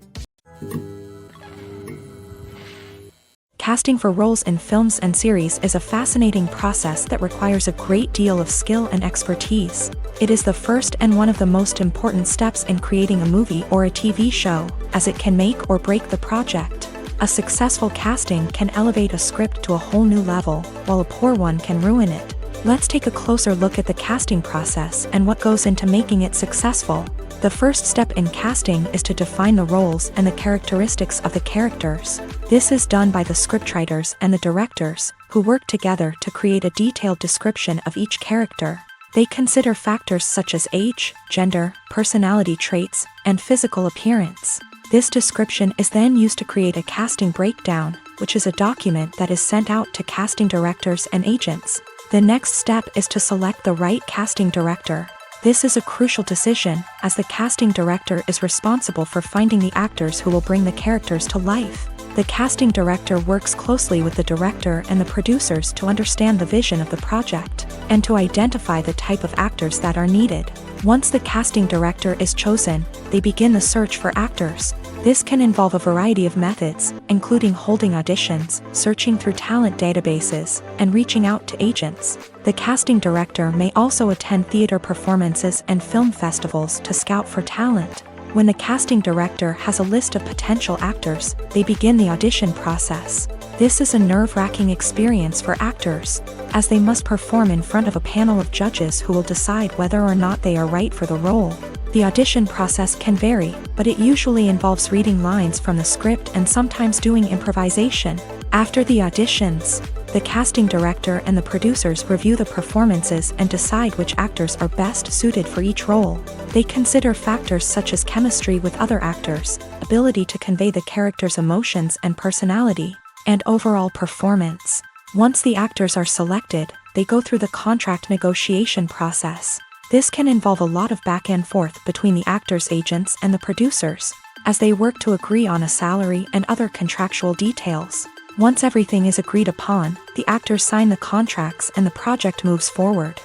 Casting for roles in films and series is a fascinating process that requires a great deal of skill and expertise. It is the first and one of the most important steps in creating a movie or a TV show, as it can make or break the project. A successful casting can elevate a script to a whole new level, while a poor one can ruin it. Let's take a closer look at the casting process and what goes into making it successful. The first step in casting is to define the roles and the characteristics of the characters. This is done by the scriptwriters and the directors, who work together to create a detailed description of each character. They consider factors such as age, gender, personality traits, and physical appearance. This description is then used to create a casting breakdown, which is a document that is sent out to casting directors and agents. The next step is to select the right casting director. This is a crucial decision, as the casting director is responsible for finding the actors who will bring the characters to life. The casting director works closely with the director and the producers to understand the vision of the project, and to identify the type of actors that are needed. Once the casting director is chosen, they begin the search for actors. This can involve a variety of methods, including holding auditions, searching through talent databases, and reaching out to agents. The casting director may also attend theater performances and film festivals to scout for talent. When the casting director has a list of potential actors, they begin the audition process. This is a nerve-wracking experience for actors, as they must perform in front of a panel of judges who will decide whether or not they are right for the role. The audition process can vary, but it usually involves reading lines from the script and sometimes doing improvisation. After the auditions, the casting director and the producers review the performances and decide which actors are best suited for each role. They consider factors such as chemistry with other actors, ability to convey the character's emotions and personality, and overall performance. Once the actors are selected, they go through the contract negotiation process. This can involve a lot of back and forth between the actors' agents and the producers, as they work to agree on a salary and other contractual details. Once everything is agreed upon, the actors sign the contracts and the project moves forward.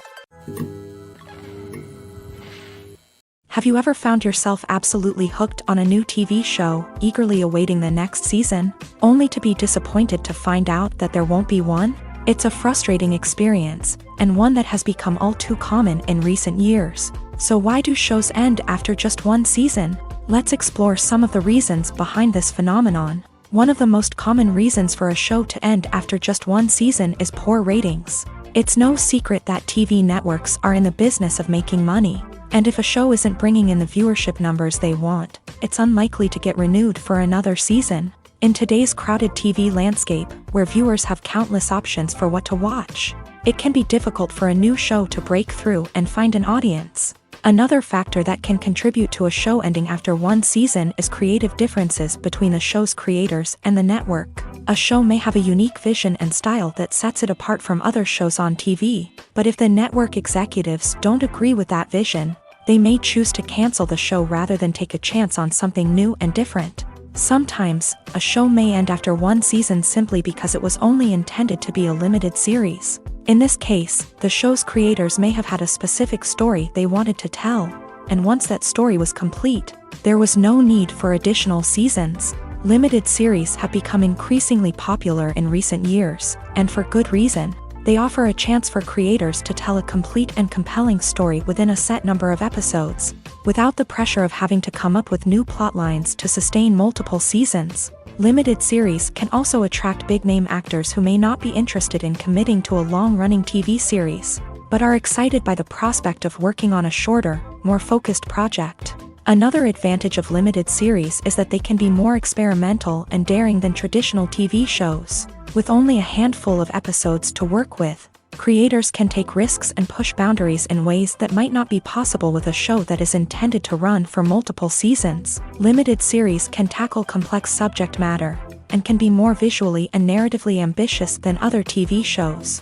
Have you ever found yourself absolutely hooked on a new TV show, eagerly awaiting the next season, only to be disappointed to find out that there won't be one? It's a frustrating experience, and one that has become all too common in recent years. So why do shows end after just one season? Let's explore some of the reasons behind this phenomenon. One of the most common reasons for a show to end after just one season is poor ratings. It's no secret that TV networks are in the business of making money, and if a show isn't bringing in the viewership numbers they want, it's unlikely to get renewed for another season. In today's crowded TV landscape, where viewers have countless options for what to watch, it can be difficult for a new show to break through and find an audience. Another factor that can contribute to a show ending after one season is creative differences between the show's creators and the network. A show may have a unique vision and style that sets it apart from other shows on TV, but if the network executives don't agree with that vision, they may choose to cancel the show rather than take a chance on something new and different. Sometimes, a show may end after one season simply because it was only intended to be a limited series. In this case, the show's creators may have had a specific story they wanted to tell, and once that story was complete, there was no need for additional seasons. Limited series have become increasingly popular in recent years, and for good reason. They offer a chance for creators to tell a complete and compelling story within a set number of episodes, without the pressure of having to come up with new plot lines to sustain multiple seasons. Limited series can also attract big-name actors who may not be interested in committing to a long-running TV series, but are excited by the prospect of working on a shorter, more focused project. Another advantage of limited series is that they can be more experimental and daring than traditional TV shows. With only a handful of episodes to work with, creators can take risks and push boundaries in ways that might not be possible with a show that is intended to run for multiple seasons. Limited series can tackle complex subject matter and can be more visually and narratively ambitious than other TV shows.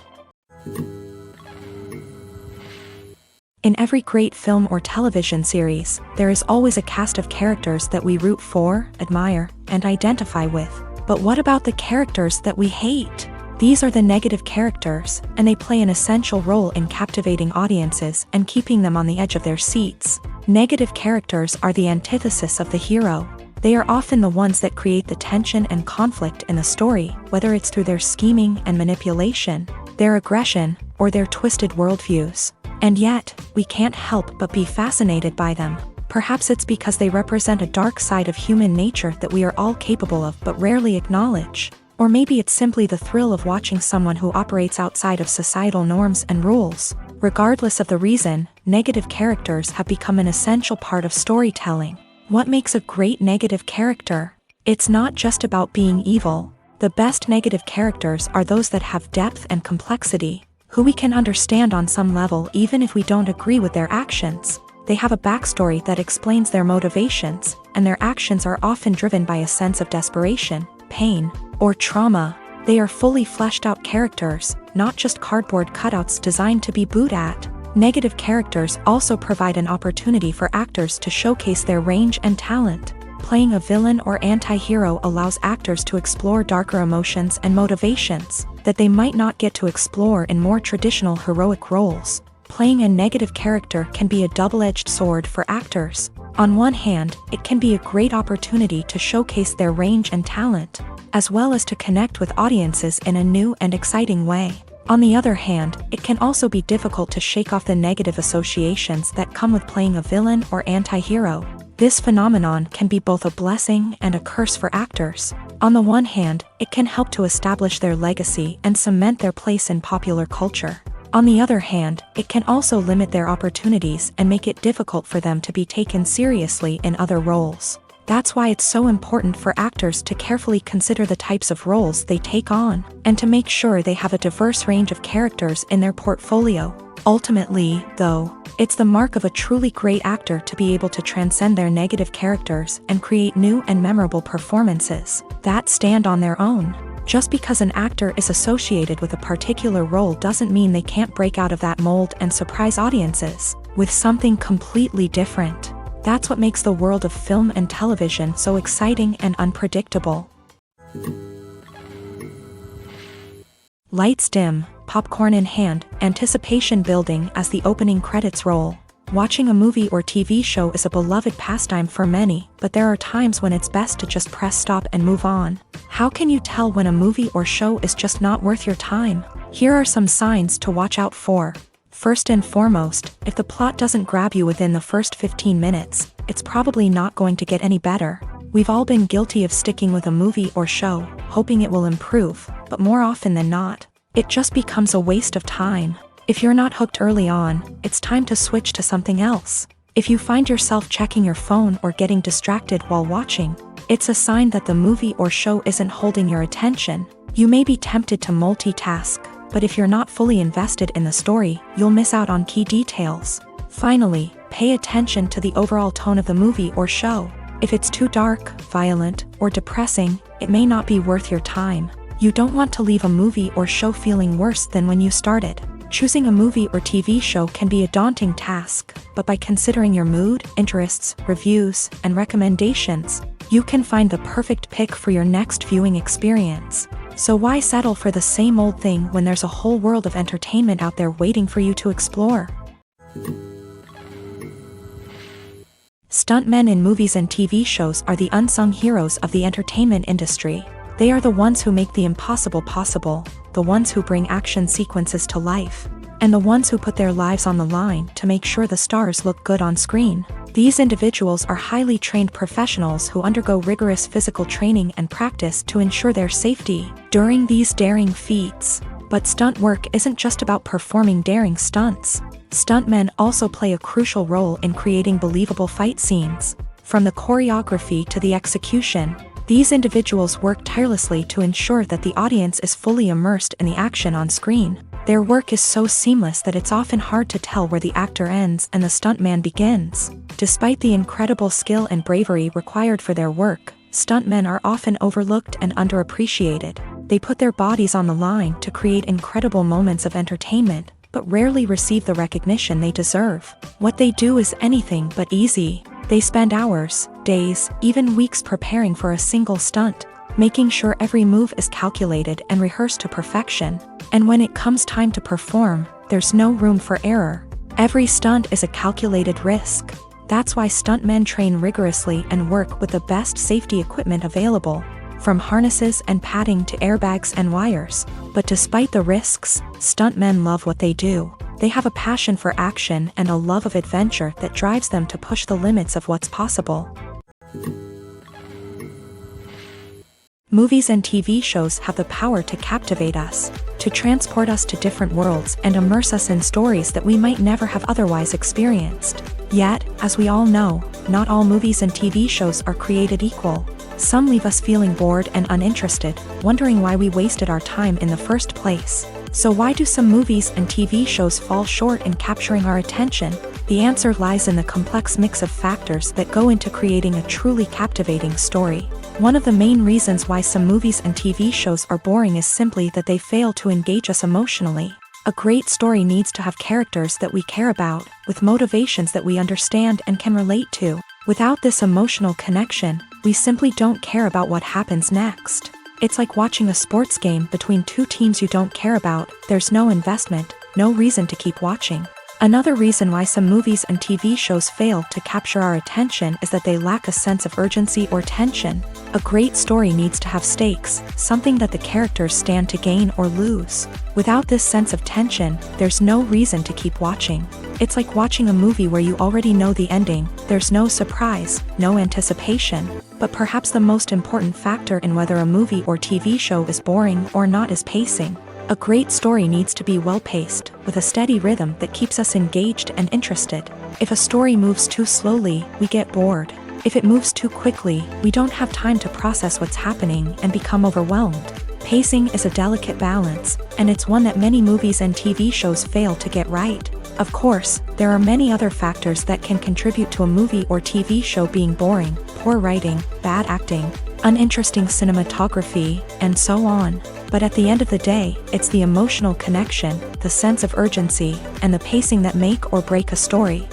In every great film or television series, there is always a cast of characters that we root for, admire, and identify with. But what about the characters that we hate? These are the negative characters, and they play an essential role in captivating audiences and keeping them on the edge of their seats. Negative characters are the antithesis of the hero. They are often the ones that create the tension and conflict in the story, whether it's through their scheming and manipulation, their aggression, or their twisted worldviews. And yet, we can't help but be fascinated by them. Perhaps it's because they represent a dark side of human nature that we are all capable of but rarely acknowledge. Or maybe it's simply the thrill of watching someone who operates outside of societal norms and rules. Regardless of the reason, negative characters have become an essential part of storytelling. What makes a great negative character? It's not just about being evil. The best negative characters are those that have depth and complexity, who we can understand on some level even if we don't agree with their actions. They have a backstory that explains their motivations, and their actions are often driven by a sense of desperation, pain, or trauma. They are fully fleshed out characters, not just cardboard cutouts designed to be booed at. Negative characters also provide an opportunity for actors to showcase their range and talent. Playing a villain or anti-hero allows actors to explore darker emotions and motivations that they might not get to explore in more traditional heroic roles. Playing a negative character can be a double-edged sword for actors. On one hand, it can be a great opportunity to showcase their range and talent, as well as to connect with audiences in a new and exciting way. On the other hand, it can also be difficult to shake off the negative associations that come with playing a villain or anti-hero. This phenomenon can be both a blessing and a curse for actors. On the one hand, it can help to establish their legacy and cement their place in popular culture. On the other hand, it can also limit their opportunities and make it difficult for them to be taken seriously in other roles. That's why it's so important for actors to carefully consider the types of roles they take on, and to make sure they have a diverse range of characters in their portfolio. Ultimately, though, it's the mark of a truly great actor to be able to transcend their negative characters and create new and memorable performances that stand on their own. Just because an actor is associated with a particular role doesn't mean they can't break out of that mold and surprise audiences with something completely different. That's what makes the world of film and television so exciting and unpredictable. Lights dim, popcorn in hand, anticipation building as the opening credits roll. Watching a movie or TV show is a beloved pastime for many, but there are times when it's best to just press stop and move on. How can you tell when a movie or show is just not worth your time? Here are some signs to watch out for. First and foremost, if the plot doesn't grab you within the first 15 minutes, it's probably not going to get any better. We've all been guilty of sticking with a movie or show, hoping it will improve, but more often than not, it just becomes a waste of time. If you're not hooked early on, it's time to switch to something else. If you find yourself checking your phone or getting distracted while watching, it's a sign that the movie or show isn't holding your attention. You may be tempted to multitask, but if you're not fully invested in the story, you'll miss out on key details. Finally, pay attention to the overall tone of the movie or show. If it's too dark, violent, or depressing, it may not be worth your time. You don't want to leave a movie or show feeling worse than when you started. Choosing a movie or TV show can be a daunting task, but by considering your mood, interests, reviews, and recommendations, you can find the perfect pick for your next viewing experience. So why settle for the same old thing when there's a whole world of entertainment out there waiting for you to explore? Stuntmen in movies and TV shows are the unsung heroes of the entertainment industry. They are the ones who make the impossible possible, the ones who bring action sequences to life, and the ones who put their lives on the line to make sure the stars look good on screen. These individuals are highly trained professionals who undergo rigorous physical training and practice to ensure their safety. During these daring feats, But stunt work isn't just about performing daring stunts. Stuntmen also play a crucial role in creating believable fight scenes. From the choreography to the execution, these individuals work tirelessly to ensure that the audience is fully immersed in the action on screen. Their work is so seamless that it's often hard to tell where the actor ends and the stuntman begins. Despite the incredible skill and bravery required for their work, stuntmen are often overlooked and underappreciated. They put their bodies on the line to create incredible moments of entertainment, but rarely receive the recognition they deserve. What they do is anything but easy. They spend hours, days, even weeks preparing for a single stunt, making sure every move is calculated and rehearsed to perfection. And when it comes time to perform, there's no room for error. Every stunt is a calculated risk. That's why stuntmen train rigorously and work with the best safety equipment available, from harnesses and padding to airbags and wires. But despite the risks, stuntmen love what they do. They have a passion for action and a love of adventure that drives them to push the limits of what's possible. Movies and TV shows have the power to captivate us, to transport us to different worlds and immerse us in stories that we might never have otherwise experienced. Yet, as we all know, not all movies and TV shows are created equal. Some leave us feeling bored and uninterested, wondering why we wasted our time in the first place. So why do some movies and TV shows fall short in capturing our attention? The answer lies in the complex mix of factors that go into creating a truly captivating story. One of the main reasons why some movies and TV shows are boring is simply that they fail to engage us emotionally. A great story needs to have characters that we care about, with motivations that we understand and can relate to. Without this emotional connection, we simply don't care about what happens next. It's like watching a sports game between two teams you don't care about. There's no investment, no reason to keep watching. Another reason why some movies and TV shows fail to capture our attention is that they lack a sense of urgency or tension. A great story needs to have stakes, something that the characters stand to gain or lose. Without this sense of tension, there's no reason to keep watching. It's like watching a movie where you already know the ending. There's no surprise, no anticipation. But perhaps the most important factor in whether a movie or TV show is boring or not is pacing. A great story needs to be well-paced, with a steady rhythm that keeps us engaged and interested. If a story moves too slowly, we get bored. If it moves too quickly, we don't have time to process what's happening and become overwhelmed. Pacing is a delicate balance, and it's one that many movies and TV shows fail to get right. Of course, there are many other factors that can contribute to a movie or TV show being boring: poor writing, bad acting, uninteresting cinematography, and so on. But at the end of the day, it's the emotional connection, the sense of urgency, and the pacing that make or break a story.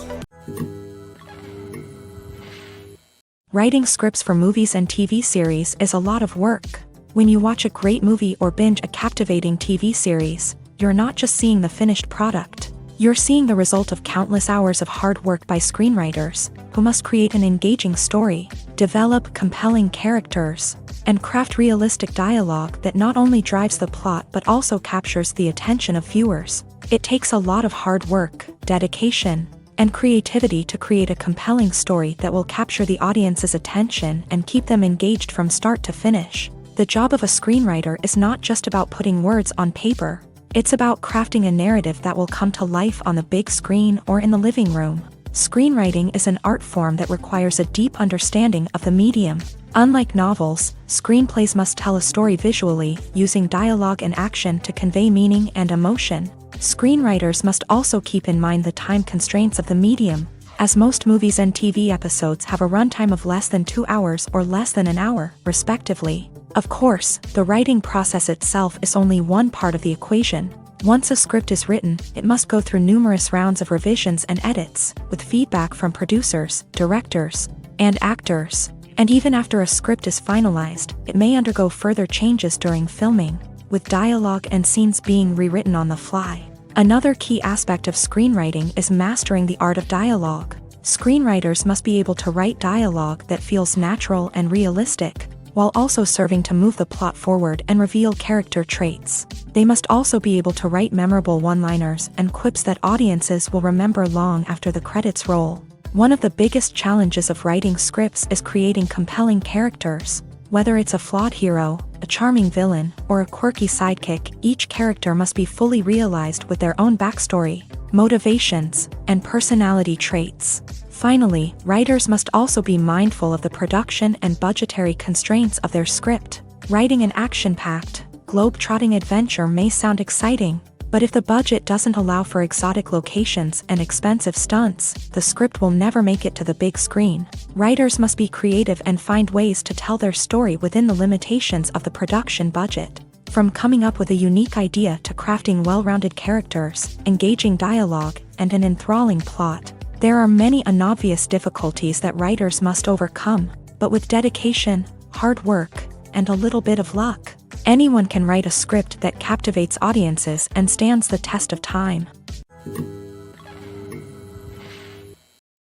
Writing scripts for movies and TV series is a lot of work. When you watch a great movie or binge a captivating TV series, you're not just seeing the finished product. You're seeing the result of countless hours of hard work by screenwriters, who must create an engaging story, develop compelling characters, and craft realistic dialogue that not only drives the plot but also captures the attention of viewers. It takes a lot of hard work, dedication, and creativity to create a compelling story that will capture the audience's attention and keep them engaged from start to finish. The job of a screenwriter is not just about putting words on paper. It's about crafting a narrative that will come to life on the big screen or in the living room. Screenwriting is an art form that requires a deep understanding of the medium. Unlike novels, screenplays must tell a story visually, using dialogue and action to convey meaning and emotion. Screenwriters must also keep in mind the time constraints of the medium, as most movies and TV episodes have a runtime of less than 2 hours or less than an hour, respectively. Of course, the writing process itself is only one part of the equation. Once a script is written, it must go through numerous rounds of revisions and edits, with feedback from producers, directors, and actors. And even after a script is finalized, it may undergo further changes during filming, with dialogue and scenes being rewritten on the fly. Another key aspect of screenwriting is mastering the art of dialogue. Screenwriters must be able to write dialogue that feels natural and realistic, while also serving to move the plot forward and reveal character traits. They must also be able to write memorable one-liners and quips that audiences will remember long after the credits roll. One of the biggest challenges of writing scripts is creating compelling characters. Whether it's a flawed hero, a charming villain, or a quirky sidekick, each character must be fully realized with their own backstory, motivations, and personality traits. Finally, writers must also be mindful of the production and budgetary constraints of their script. Writing an action-packed, globe-trotting adventure may sound exciting, but if the budget doesn't allow for exotic locations and expensive stunts, the script will never make it to the big screen. Writers must be creative and find ways to tell their story within the limitations of the production budget. From coming up with a unique idea to crafting well-rounded characters, engaging dialogue, and an enthralling plot, there are many unobvious difficulties that writers must overcome, but with dedication, hard work, and a little bit of luck, anyone can write a script that captivates audiences and stands the test of time.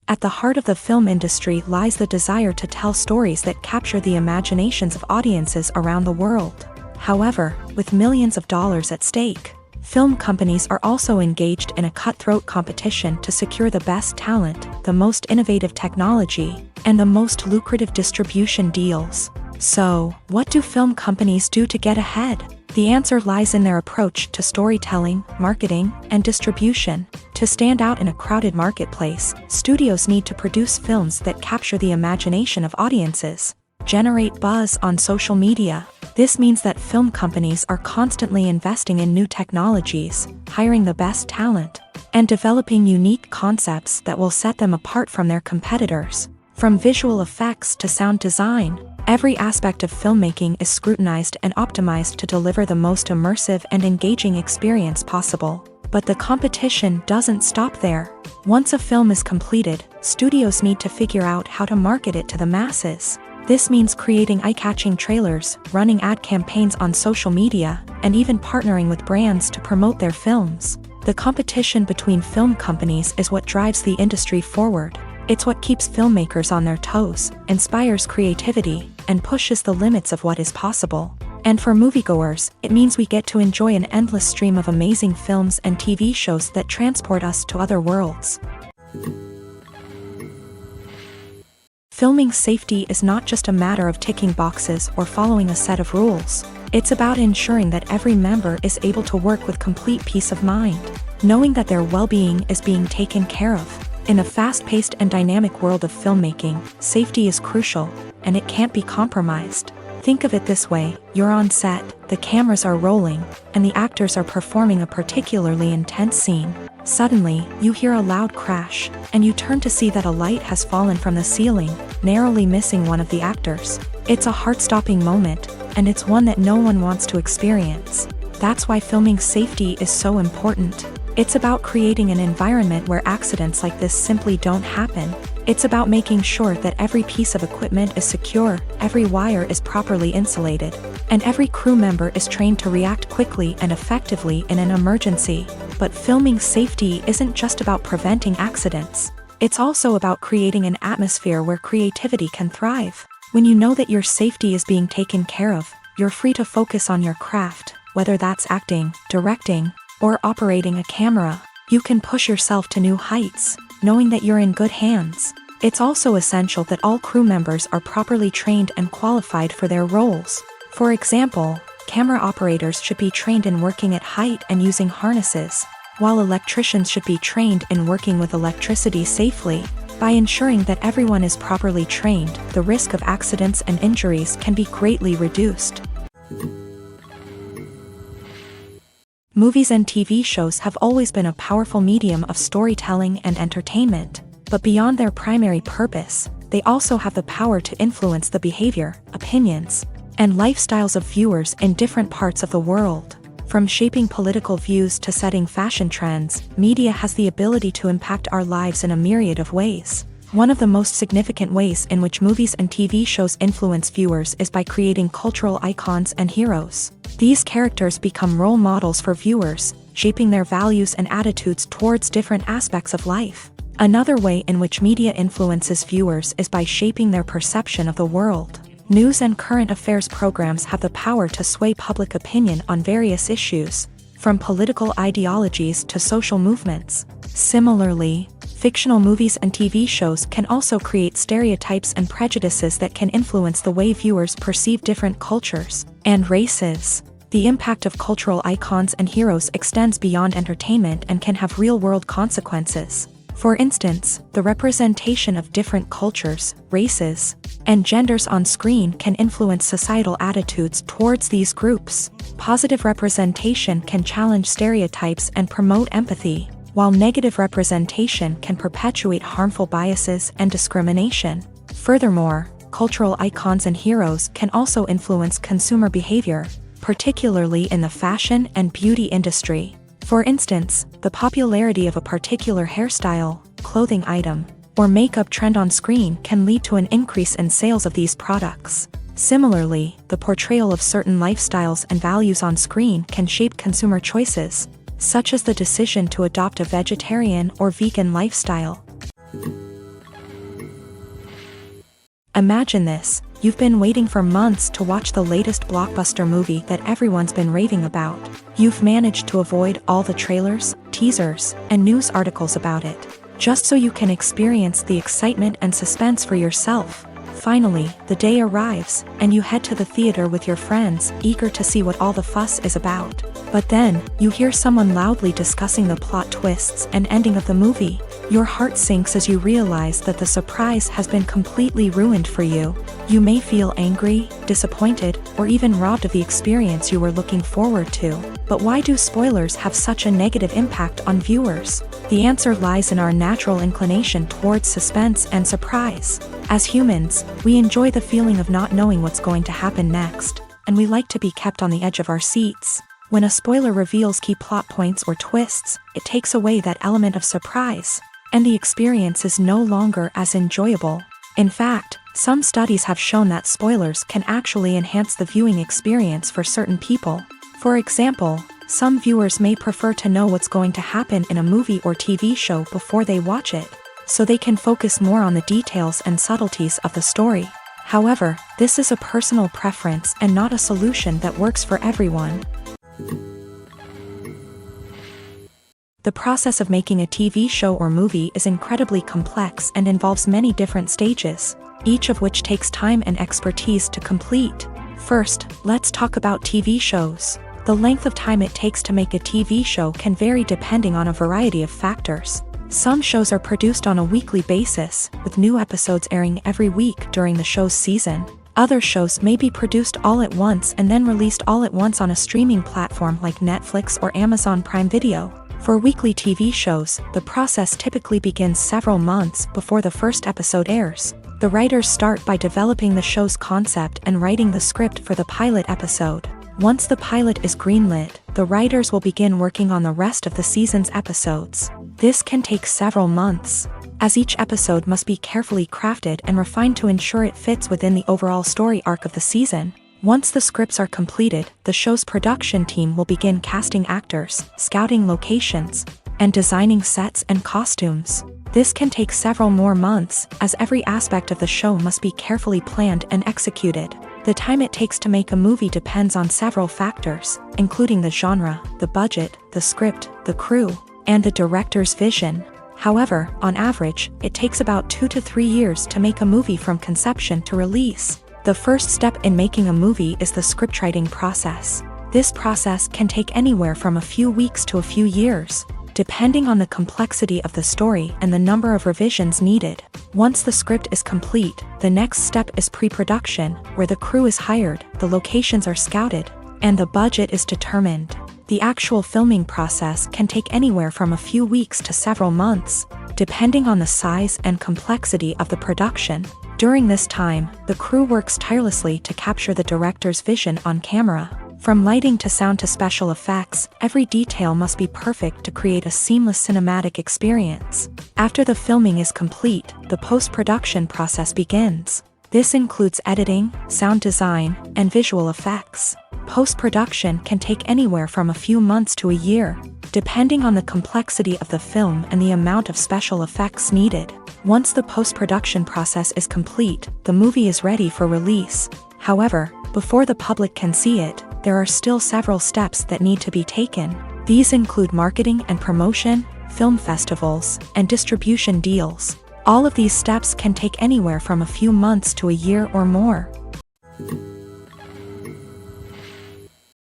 At the heart of the film industry lies the desire to tell stories that capture the imaginations of audiences around the world. However, with millions of dollars at stake, film companies are also engaged in a cutthroat competition to secure the best talent, the most innovative technology, and the most lucrative distribution deals. So, what do film companies do to get ahead? The answer lies in their approach to storytelling, marketing, and distribution. To stand out in a crowded marketplace, studios need to produce films that capture the imagination of audiences, generate buzz on social media. This means that film companies are constantly investing in new technologies, hiring the best talent, and developing unique concepts that will set them apart from their competitors. From visual effects to sound design, every aspect of filmmaking is scrutinized and optimized to deliver the most immersive and engaging experience possible. But the competition doesn't stop there. Once a film is completed, studios need to figure out how to market it to the masses. This means creating eye-catching trailers, running ad campaigns on social media, and even partnering with brands to promote their films. The competition between film companies is what drives the industry forward. It's what keeps filmmakers on their toes, inspires creativity, and pushes the limits of what is possible. And for moviegoers, it means we get to enjoy an endless stream of amazing films and TV shows that transport us to other worlds. Filming safety is not just a matter of ticking boxes or following a set of rules. It's about ensuring that every member is able to work with complete peace of mind, knowing that their well-being is being taken care of. In a fast-paced and dynamic world of filmmaking, safety is crucial, and it can't be compromised. Think of it this way: you're on set, the cameras are rolling, and the actors are performing a particularly intense scene. Suddenly, you hear a loud crash, and you turn to see that a light has fallen from the ceiling, narrowly missing one of the actors. It's a heart-stopping moment, and it's one that no one wants to experience. That's why filming safety is so important. It's about creating an environment where accidents like this simply don't happen. It's about making sure that every piece of equipment is secure, every wire is properly insulated, and every crew member is trained to react quickly and effectively in an emergency. But filming safety isn't just about preventing accidents. It's also about creating an atmosphere where creativity can thrive. When you know that your safety is being taken care of, you're free to focus on your craft, whether that's acting, directing, or operating a camera. You can push yourself to new heights, knowing that you're in good hands. It's also essential that all crew members are properly trained and qualified for their roles. For example, camera operators should be trained in working at height and using harnesses, while electricians should be trained in working with electricity safely. By ensuring that everyone is properly trained, the risk of accidents and injuries can be greatly reduced. Movies and TV shows have always been a powerful medium of storytelling and entertainment, but beyond their primary purpose, they also have the power to influence the behavior, opinions, and lifestyles of viewers in different parts of the world. From shaping political views to setting fashion trends, media has the ability to impact our lives in a myriad of ways. One of the most significant ways in which movies and TV shows influence viewers is by creating cultural icons and heroes. These characters become role models for viewers, shaping their values and attitudes towards different aspects of life. Another way in which media influences viewers is by shaping their perception of the world. News and current affairs programs have the power to sway public opinion on various issues, from political ideologies to social movements. Similarly, fictional movies and TV shows can also create stereotypes and prejudices that can influence the way viewers perceive different cultures. And races. The impact of cultural icons and heroes extends beyond entertainment and can have real-world consequences. For instance, the representation of different cultures, races, and genders on screen can influence societal attitudes towards these groups. Positive representation can challenge stereotypes and promote empathy, while negative representation can perpetuate harmful biases and discrimination. Furthermore, cultural icons and heroes can also influence consumer behavior, particularly in the fashion and beauty industry. For instance, the popularity of a particular hairstyle, clothing item, or makeup trend on screen can lead to an increase in sales of these products. Similarly, the portrayal of certain lifestyles and values on screen can shape consumer choices, such as the decision to adopt a vegetarian or vegan lifestyle. Imagine this: you've been waiting for months to watch the latest blockbuster movie that everyone's been raving about. You've managed to avoid all the trailers, teasers, and news articles about it, just so you can experience the excitement and suspense for yourself. Finally, the day arrives, and you head to the theater with your friends, eager to see what all the fuss is about. But then, you hear someone loudly discussing the plot twists and ending of the movie. Your heart sinks as you realize that the surprise has been completely ruined for you. You may feel angry, disappointed, or even robbed of the experience you were looking forward to. But why do spoilers have such a negative impact on viewers? The answer lies in our natural inclination towards suspense and surprise. As humans, we enjoy the feeling of not knowing what's going to happen next, and we like to be kept on the edge of our seats. When a spoiler reveals key plot points or twists, it takes away that element of surprise, and the experience is no longer as enjoyable. In fact, some studies have shown that spoilers can actually enhance the viewing experience for certain people. For example, some viewers may prefer to know what's going to happen in a movie or TV show before they watch it, so they can focus more on the details and subtleties of the story. However, this is a personal preference and not a solution that works for everyone. The process of making a TV show or movie is incredibly complex and involves many different stages, each of which takes time and expertise to complete. First, let's talk about TV shows. The length of time it takes to make a TV show can vary depending on a variety of factors. Some shows are produced on a weekly basis, with new episodes airing every week during the show's season. Other shows may be produced all at once and then released all at once on a streaming platform like Netflix or Amazon Prime Video. For weekly TV shows, the process typically begins several months before the first episode airs. The writers start by developing the show's concept and writing the script for the pilot episode. Once the pilot is greenlit, the writers will begin working on the rest of the season's episodes. This can take several months, as each episode must be carefully crafted and refined to ensure it fits within the overall story arc of the season. Once the scripts are completed, the show's production team will begin casting actors, scouting locations, and designing sets and costumes. This can take several more months, as every aspect of the show must be carefully planned and executed. The time it takes to make a movie depends on several factors, including the genre, the budget, the script, the crew, and the director's vision. However, on average, it takes about 2 to 3 years to make a movie from conception to release. The first step in making a movie is the scriptwriting process. This process can take anywhere from a few weeks to a few years, depending on the complexity of the story and the number of revisions needed. Once the script is complete, the next step is pre-production, where the crew is hired, the locations are scouted, and the budget is determined. The actual filming process can take anywhere from a few weeks to several months, depending on the size and complexity of the production. During this time, the crew works tirelessly to capture the director's vision on camera. From lighting to sound to special effects, every detail must be perfect to create a seamless cinematic experience. After the filming is complete, the post-production process begins. This includes editing, sound design, and visual effects. Post-production can take anywhere from a few months to a year, depending on the complexity of the film and the amount of special effects needed. Once the post-production process is complete, the movie is ready for release. However, before the public can see it, there are still several steps that need to be taken. These include marketing and promotion, film festivals, and distribution deals. All of these steps can take anywhere from a few months to a year or more.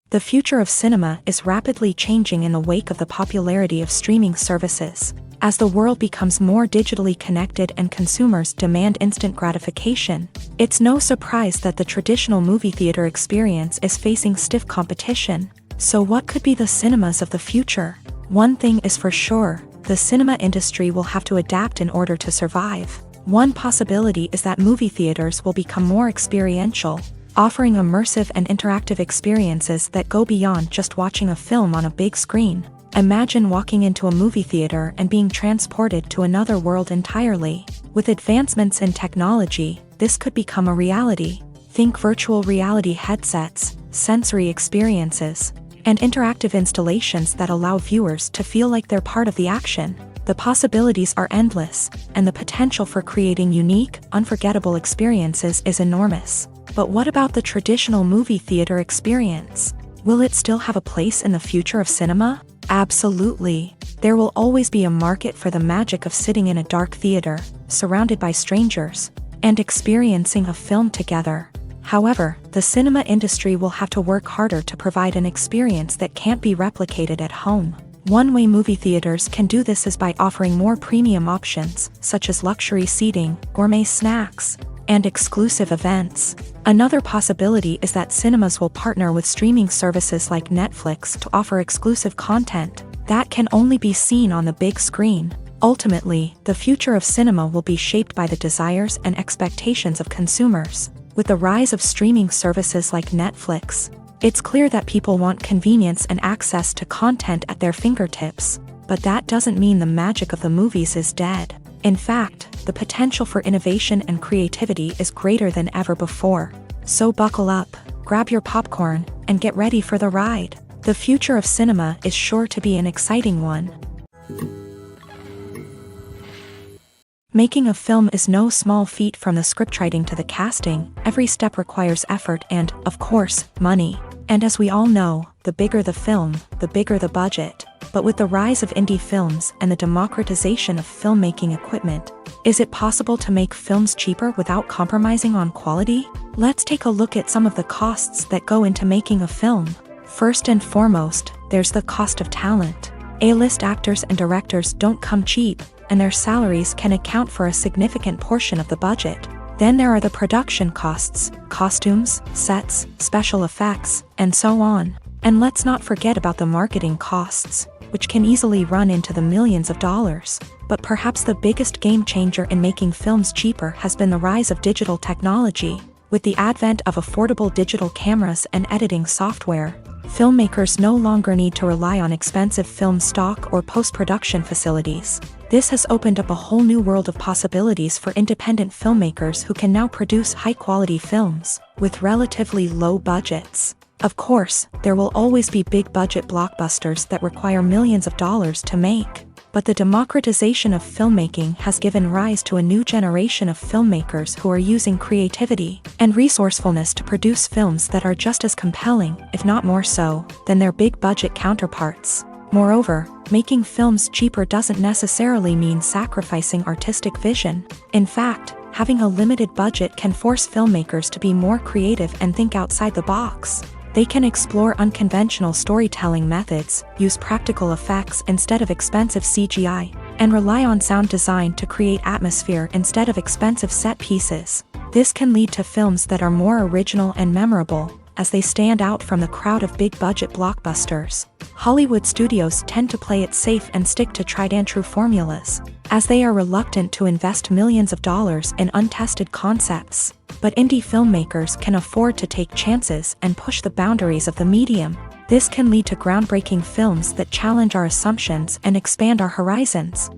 The future of cinema is rapidly changing in the wake of the popularity of streaming services. As the world becomes more digitally connected and consumers demand instant gratification, it's no surprise that the traditional movie theater experience is facing stiff competition. So what could be the cinemas of the future? One thing is for sure, the cinema industry will have to adapt in order to survive. One possibility is that movie theaters will become more experiential, offering immersive and interactive experiences that go beyond just watching a film on a big screen. Imagine walking into a movie theater and being transported to another world entirely. With advancements in technology, this could become a reality. Think virtual reality headsets, sensory experiences, and interactive installations that allow viewers to feel like they're part of the action. The possibilities are endless, and the potential for creating unique, unforgettable experiences is enormous. But what about the traditional movie theater experience? Will it still have a place in the future of cinema? Absolutely. There will always be a market for the magic of sitting in a dark theater, surrounded by strangers, and experiencing a film together. However, the cinema industry will have to work harder to provide an experience that can't be replicated at home. One way movie theaters can do this is by offering more premium options, such as luxury seating, gourmet snacks, and exclusive events. Another possibility is that cinemas will partner with streaming services like Netflix to offer exclusive content that can only be seen on the big screen. Ultimately, the future of cinema will be shaped by the desires and expectations of consumers. With the rise of streaming services like Netflix, it's clear that people want convenience and access to content at their fingertips. But that doesn't mean the magic of the movies is dead. In fact, the potential for innovation and creativity is greater than ever before. So buckle up, grab your popcorn, and get ready for the ride. The future of cinema is sure to be an exciting one. Making a film is no small feat. From the scriptwriting to the casting, every step requires effort and, of course, money. And as we all know, the bigger the film, the bigger the budget. But with the rise of indie films and the democratization of filmmaking equipment, is it possible to make films cheaper without compromising on quality? Let's take a look at some of the costs that go into making a film. First and foremost, there's the cost of talent. A-list actors and directors don't come cheap, and their salaries can account for a significant portion of the budget. Then there are the production costs, costumes, sets, special effects, and so on. And let's not forget about the marketing costs, which can easily run into the millions of dollars. But perhaps the biggest game changer in making films cheaper has been the rise of digital technology. With the advent of affordable digital cameras and editing software, filmmakers no longer need to rely on expensive film stock or post-production facilities. This has opened up a whole new world of possibilities for independent filmmakers who can now produce high-quality films with relatively low budgets. Of course, there will always be big-budget blockbusters that require millions of dollars to make. But the democratization of filmmaking has given rise to a new generation of filmmakers who are using creativity and resourcefulness to produce films that are just as compelling, if not more so, than their big-budget counterparts. Moreover, making films cheaper doesn't necessarily mean sacrificing artistic vision. In fact, having a limited budget can force filmmakers to be more creative and think outside the box. They can explore unconventional storytelling methods, use practical effects instead of expensive CGI, and rely on sound design to create atmosphere instead of expensive set pieces. This can lead to films that are more original and memorable, as they stand out from the crowd of big-budget blockbusters. Hollywood studios tend to play it safe and stick to tried-and-true formulas, as they are reluctant to invest millions of dollars in untested concepts. But indie filmmakers can afford to take chances and push the boundaries of the medium. This can lead to groundbreaking films that challenge our assumptions and expand our horizons.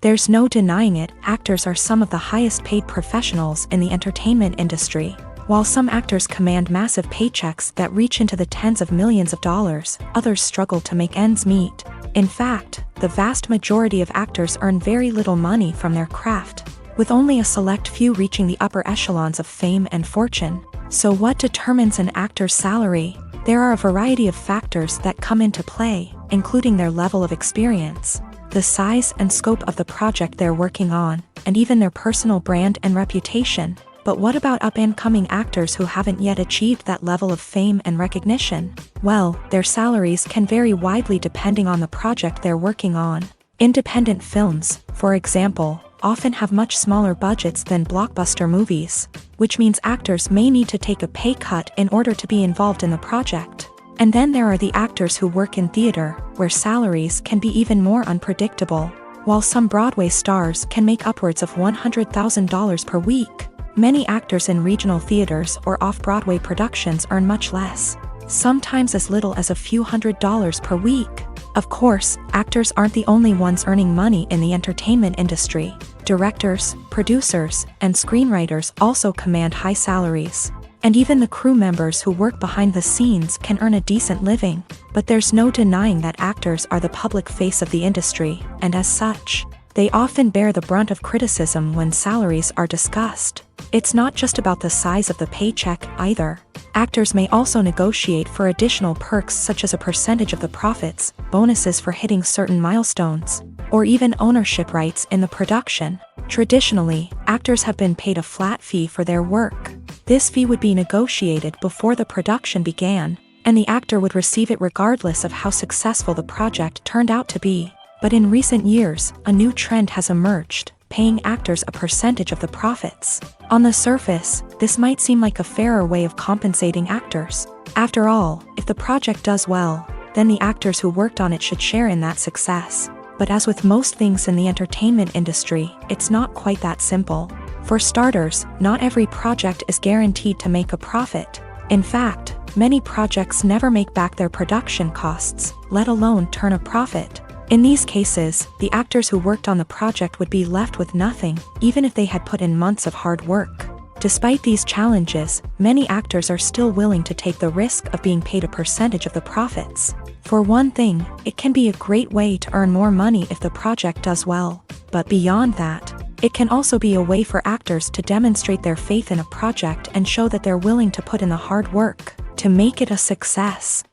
There's no denying it, actors are some of the highest-paid professionals in the entertainment industry. While some actors command massive paychecks that reach into the tens of millions of dollars, others struggle to make ends meet. In fact, the vast majority of actors earn very little money from their craft, with only a select few reaching the upper echelons of fame and fortune. So what determines an actor's salary? There are a variety of factors that come into play, including their level of experience, the size and scope of the project they're working on, and even their personal brand and reputation. But what about up-and-coming actors who haven't yet achieved that level of fame and recognition? Well, their salaries can vary widely depending on the project they're working on. Independent films, for example, often have much smaller budgets than blockbuster movies, which means actors may need to take a pay cut in order to be involved in the project. And then there are the actors who work in theater, where salaries can be even more unpredictable. While some Broadway stars can make upwards of $100,000 per week, many actors in regional theaters or off-Broadway productions earn much less, sometimes as little as a few $100s per week. Of course, actors aren't the only ones earning money in the entertainment industry. Directors, producers, and screenwriters also command high salaries. And even the crew members who work behind the scenes can earn a decent living. But there's no denying that actors are the public face of the industry, and as such, they often bear the brunt of criticism when salaries are discussed. It's not just about the size of the paycheck, either. Actors may also negotiate for additional perks such as a percentage of the profits, bonuses for hitting certain milestones, or even ownership rights in the production. Traditionally, actors have been paid a flat fee for their work. This fee would be negotiated before the production began, and the actor would receive it regardless of how successful the project turned out to be. But in recent years, a new trend has emerged, paying actors a percentage of the profits. On the surface, this might seem like a fairer way of compensating actors. After all, if the project does well, then the actors who worked on it should share in that success. But as with most things in the entertainment industry, it's not quite that simple. For starters, not every project is guaranteed to make a profit. In fact, many projects never make back their production costs, let alone turn a profit. In these cases, the actors who worked on the project would be left with nothing, even if they had put in months of hard work. Despite these challenges, many actors are still willing to take the risk of being paid a percentage of the profits. For one thing, it can be a great way to earn more money if the project does well. But beyond that, it can also be a way for actors to demonstrate their faith in a project and show that they're willing to put in the hard work to make it a success.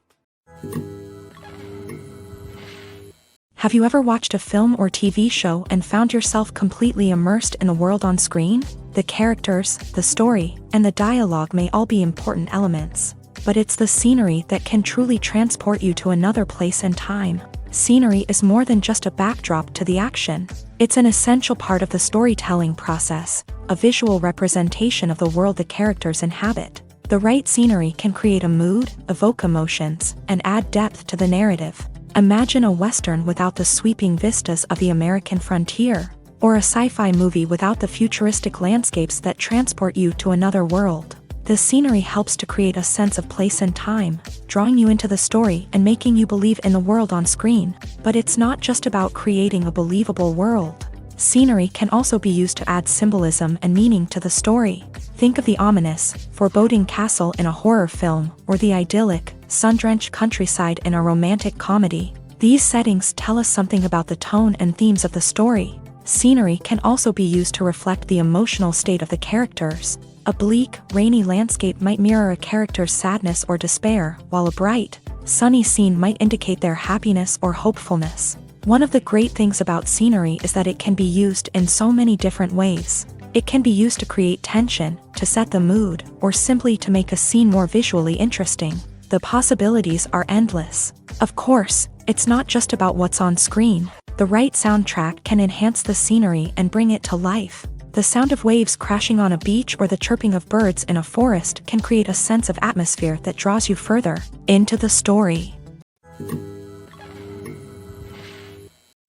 Have you ever watched a film or TV show and found yourself completely immersed in the world on screen? The characters, the story, and the dialogue may all be important elements, but it's the scenery that can truly transport you to another place and time. Scenery is more than just a backdrop to the action. It's an essential part of the storytelling process, a visual representation of the world the characters inhabit. The right scenery can create a mood, evoke emotions, and add depth to the narrative. Imagine a Western without the sweeping vistas of the American frontier, or a sci-fi movie without the futuristic landscapes that transport you to another world. The scenery helps to create a sense of place and time, drawing you into the story and making you believe in the world on screen. But it's not just about creating a believable world. Scenery can also be used to add symbolism and meaning to the story. Think of the ominous, foreboding castle in a horror film, or the idyllic, sun-drenched countryside in a romantic comedy. These settings tell us something about the tone and themes of the story. Scenery can also be used to reflect the emotional state of the characters. A bleak, rainy landscape might mirror a character's sadness or despair, while a bright, sunny scene might indicate their happiness or hopefulness. One of the great things about scenery is that it can be used in so many different ways. It can be used to create tension, to set the mood, or simply to make a scene more visually interesting. The possibilities are endless. Of course, it's not just about what's on screen. The right soundtrack can enhance the scenery and bring it to life. The sound of waves crashing on a beach or the chirping of birds in a forest can create a sense of atmosphere that draws you further into the story.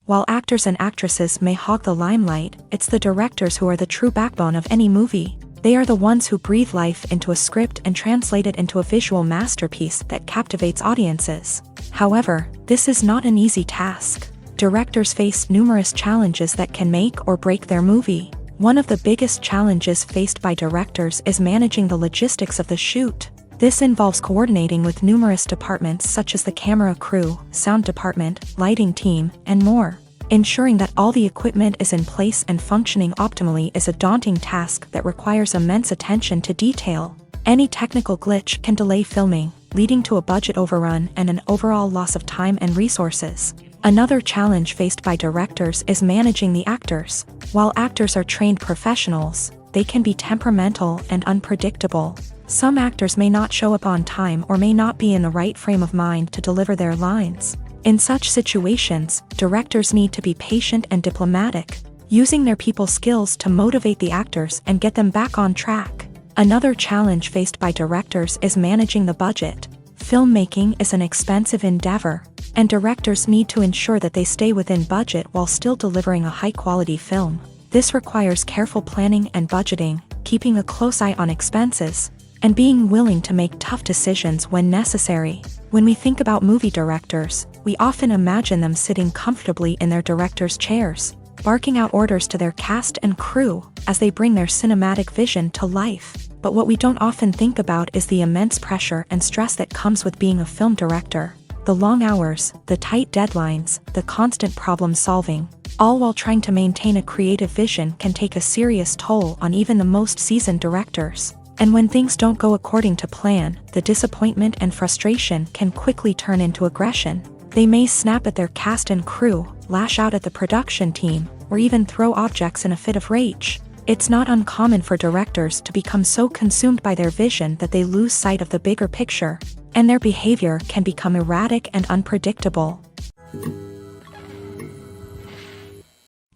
While actors and actresses may hog the limelight, it's the directors who are the true backbone of any movie. They are the ones who breathe life into a script and translate it into a visual masterpiece that captivates audiences. However, this is not an easy task. Directors face numerous challenges that can make or break their movie. One of the biggest challenges faced by directors is managing the logistics of the shoot. This involves coordinating with numerous departments such as the camera crew, sound department, lighting team, and more. Ensuring that all the equipment is in place and functioning optimally is a daunting task that requires immense attention to detail. Any technical glitch can delay filming, leading to a budget overrun and an overall loss of time and resources. Another challenge faced by directors is managing the actors. While actors are trained professionals, they can be temperamental and unpredictable. Some actors may not show up on time or may not be in the right frame of mind to deliver their lines. In such situations, directors need to be patient and diplomatic, using their people skills to motivate the actors and get them back on track. Another challenge faced by directors is managing the budget. Filmmaking is an expensive endeavor, and directors need to ensure that they stay within budget while still delivering a high-quality film. This requires careful planning and budgeting, keeping a close eye on expenses, and being willing to make tough decisions when necessary. When we think about movie directors, we often imagine them sitting comfortably in their director's chairs, barking out orders to their cast and crew as they bring their cinematic vision to life. But what we don't often think about is the immense pressure and stress that comes with being a film director. The long hours, the tight deadlines, the constant problem-solving, all while trying to maintain a creative vision can take a serious toll on even the most seasoned directors. And when things don't go according to plan, the disappointment and frustration can quickly turn into aggression. They may snap at their cast and crew, lash out at the production team, or even throw objects in a fit of rage. It's not uncommon for directors to become so consumed by their vision that they lose sight of the bigger picture, and their behavior can become erratic and unpredictable.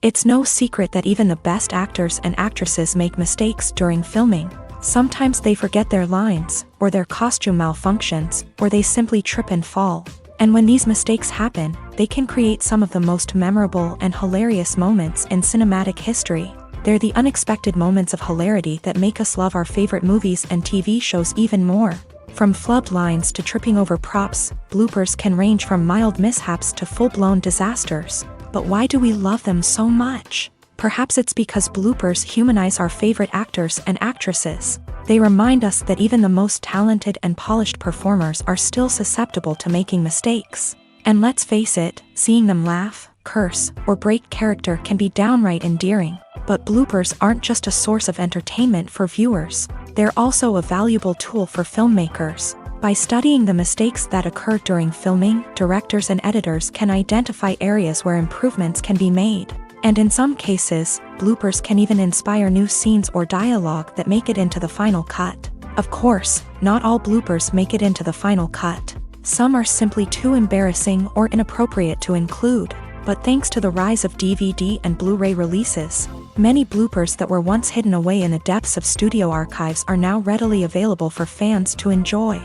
It's no secret that even the best actors and actresses make mistakes during filming. Sometimes they forget their lines, or their costume malfunctions, or they simply trip and fall. And when these mistakes happen, they can create some of the most memorable and hilarious moments in cinematic history. They're the unexpected moments of hilarity that make us love our favorite movies and TV shows even more. From flubbed lines to tripping over props, bloopers can range from mild mishaps to full-blown disasters. But why do we love them so much? Perhaps it's because bloopers humanize our favorite actors and actresses. They remind us that even the most talented and polished performers are still susceptible to making mistakes. And let's face it, seeing them laugh, curse, or break character can be downright endearing. But bloopers aren't just a source of entertainment for viewers. They're also a valuable tool for filmmakers. By studying the mistakes that occur during filming, directors and editors can identify areas where improvements can be made. And in some cases, bloopers can even inspire new scenes or dialogue that make it into the final cut. Of course, not all bloopers make it into the final cut. Some are simply too embarrassing or inappropriate to include. But thanks to the rise of DVD and Blu-ray releases, many bloopers that were once hidden away in the depths of studio archives are now readily available for fans to enjoy.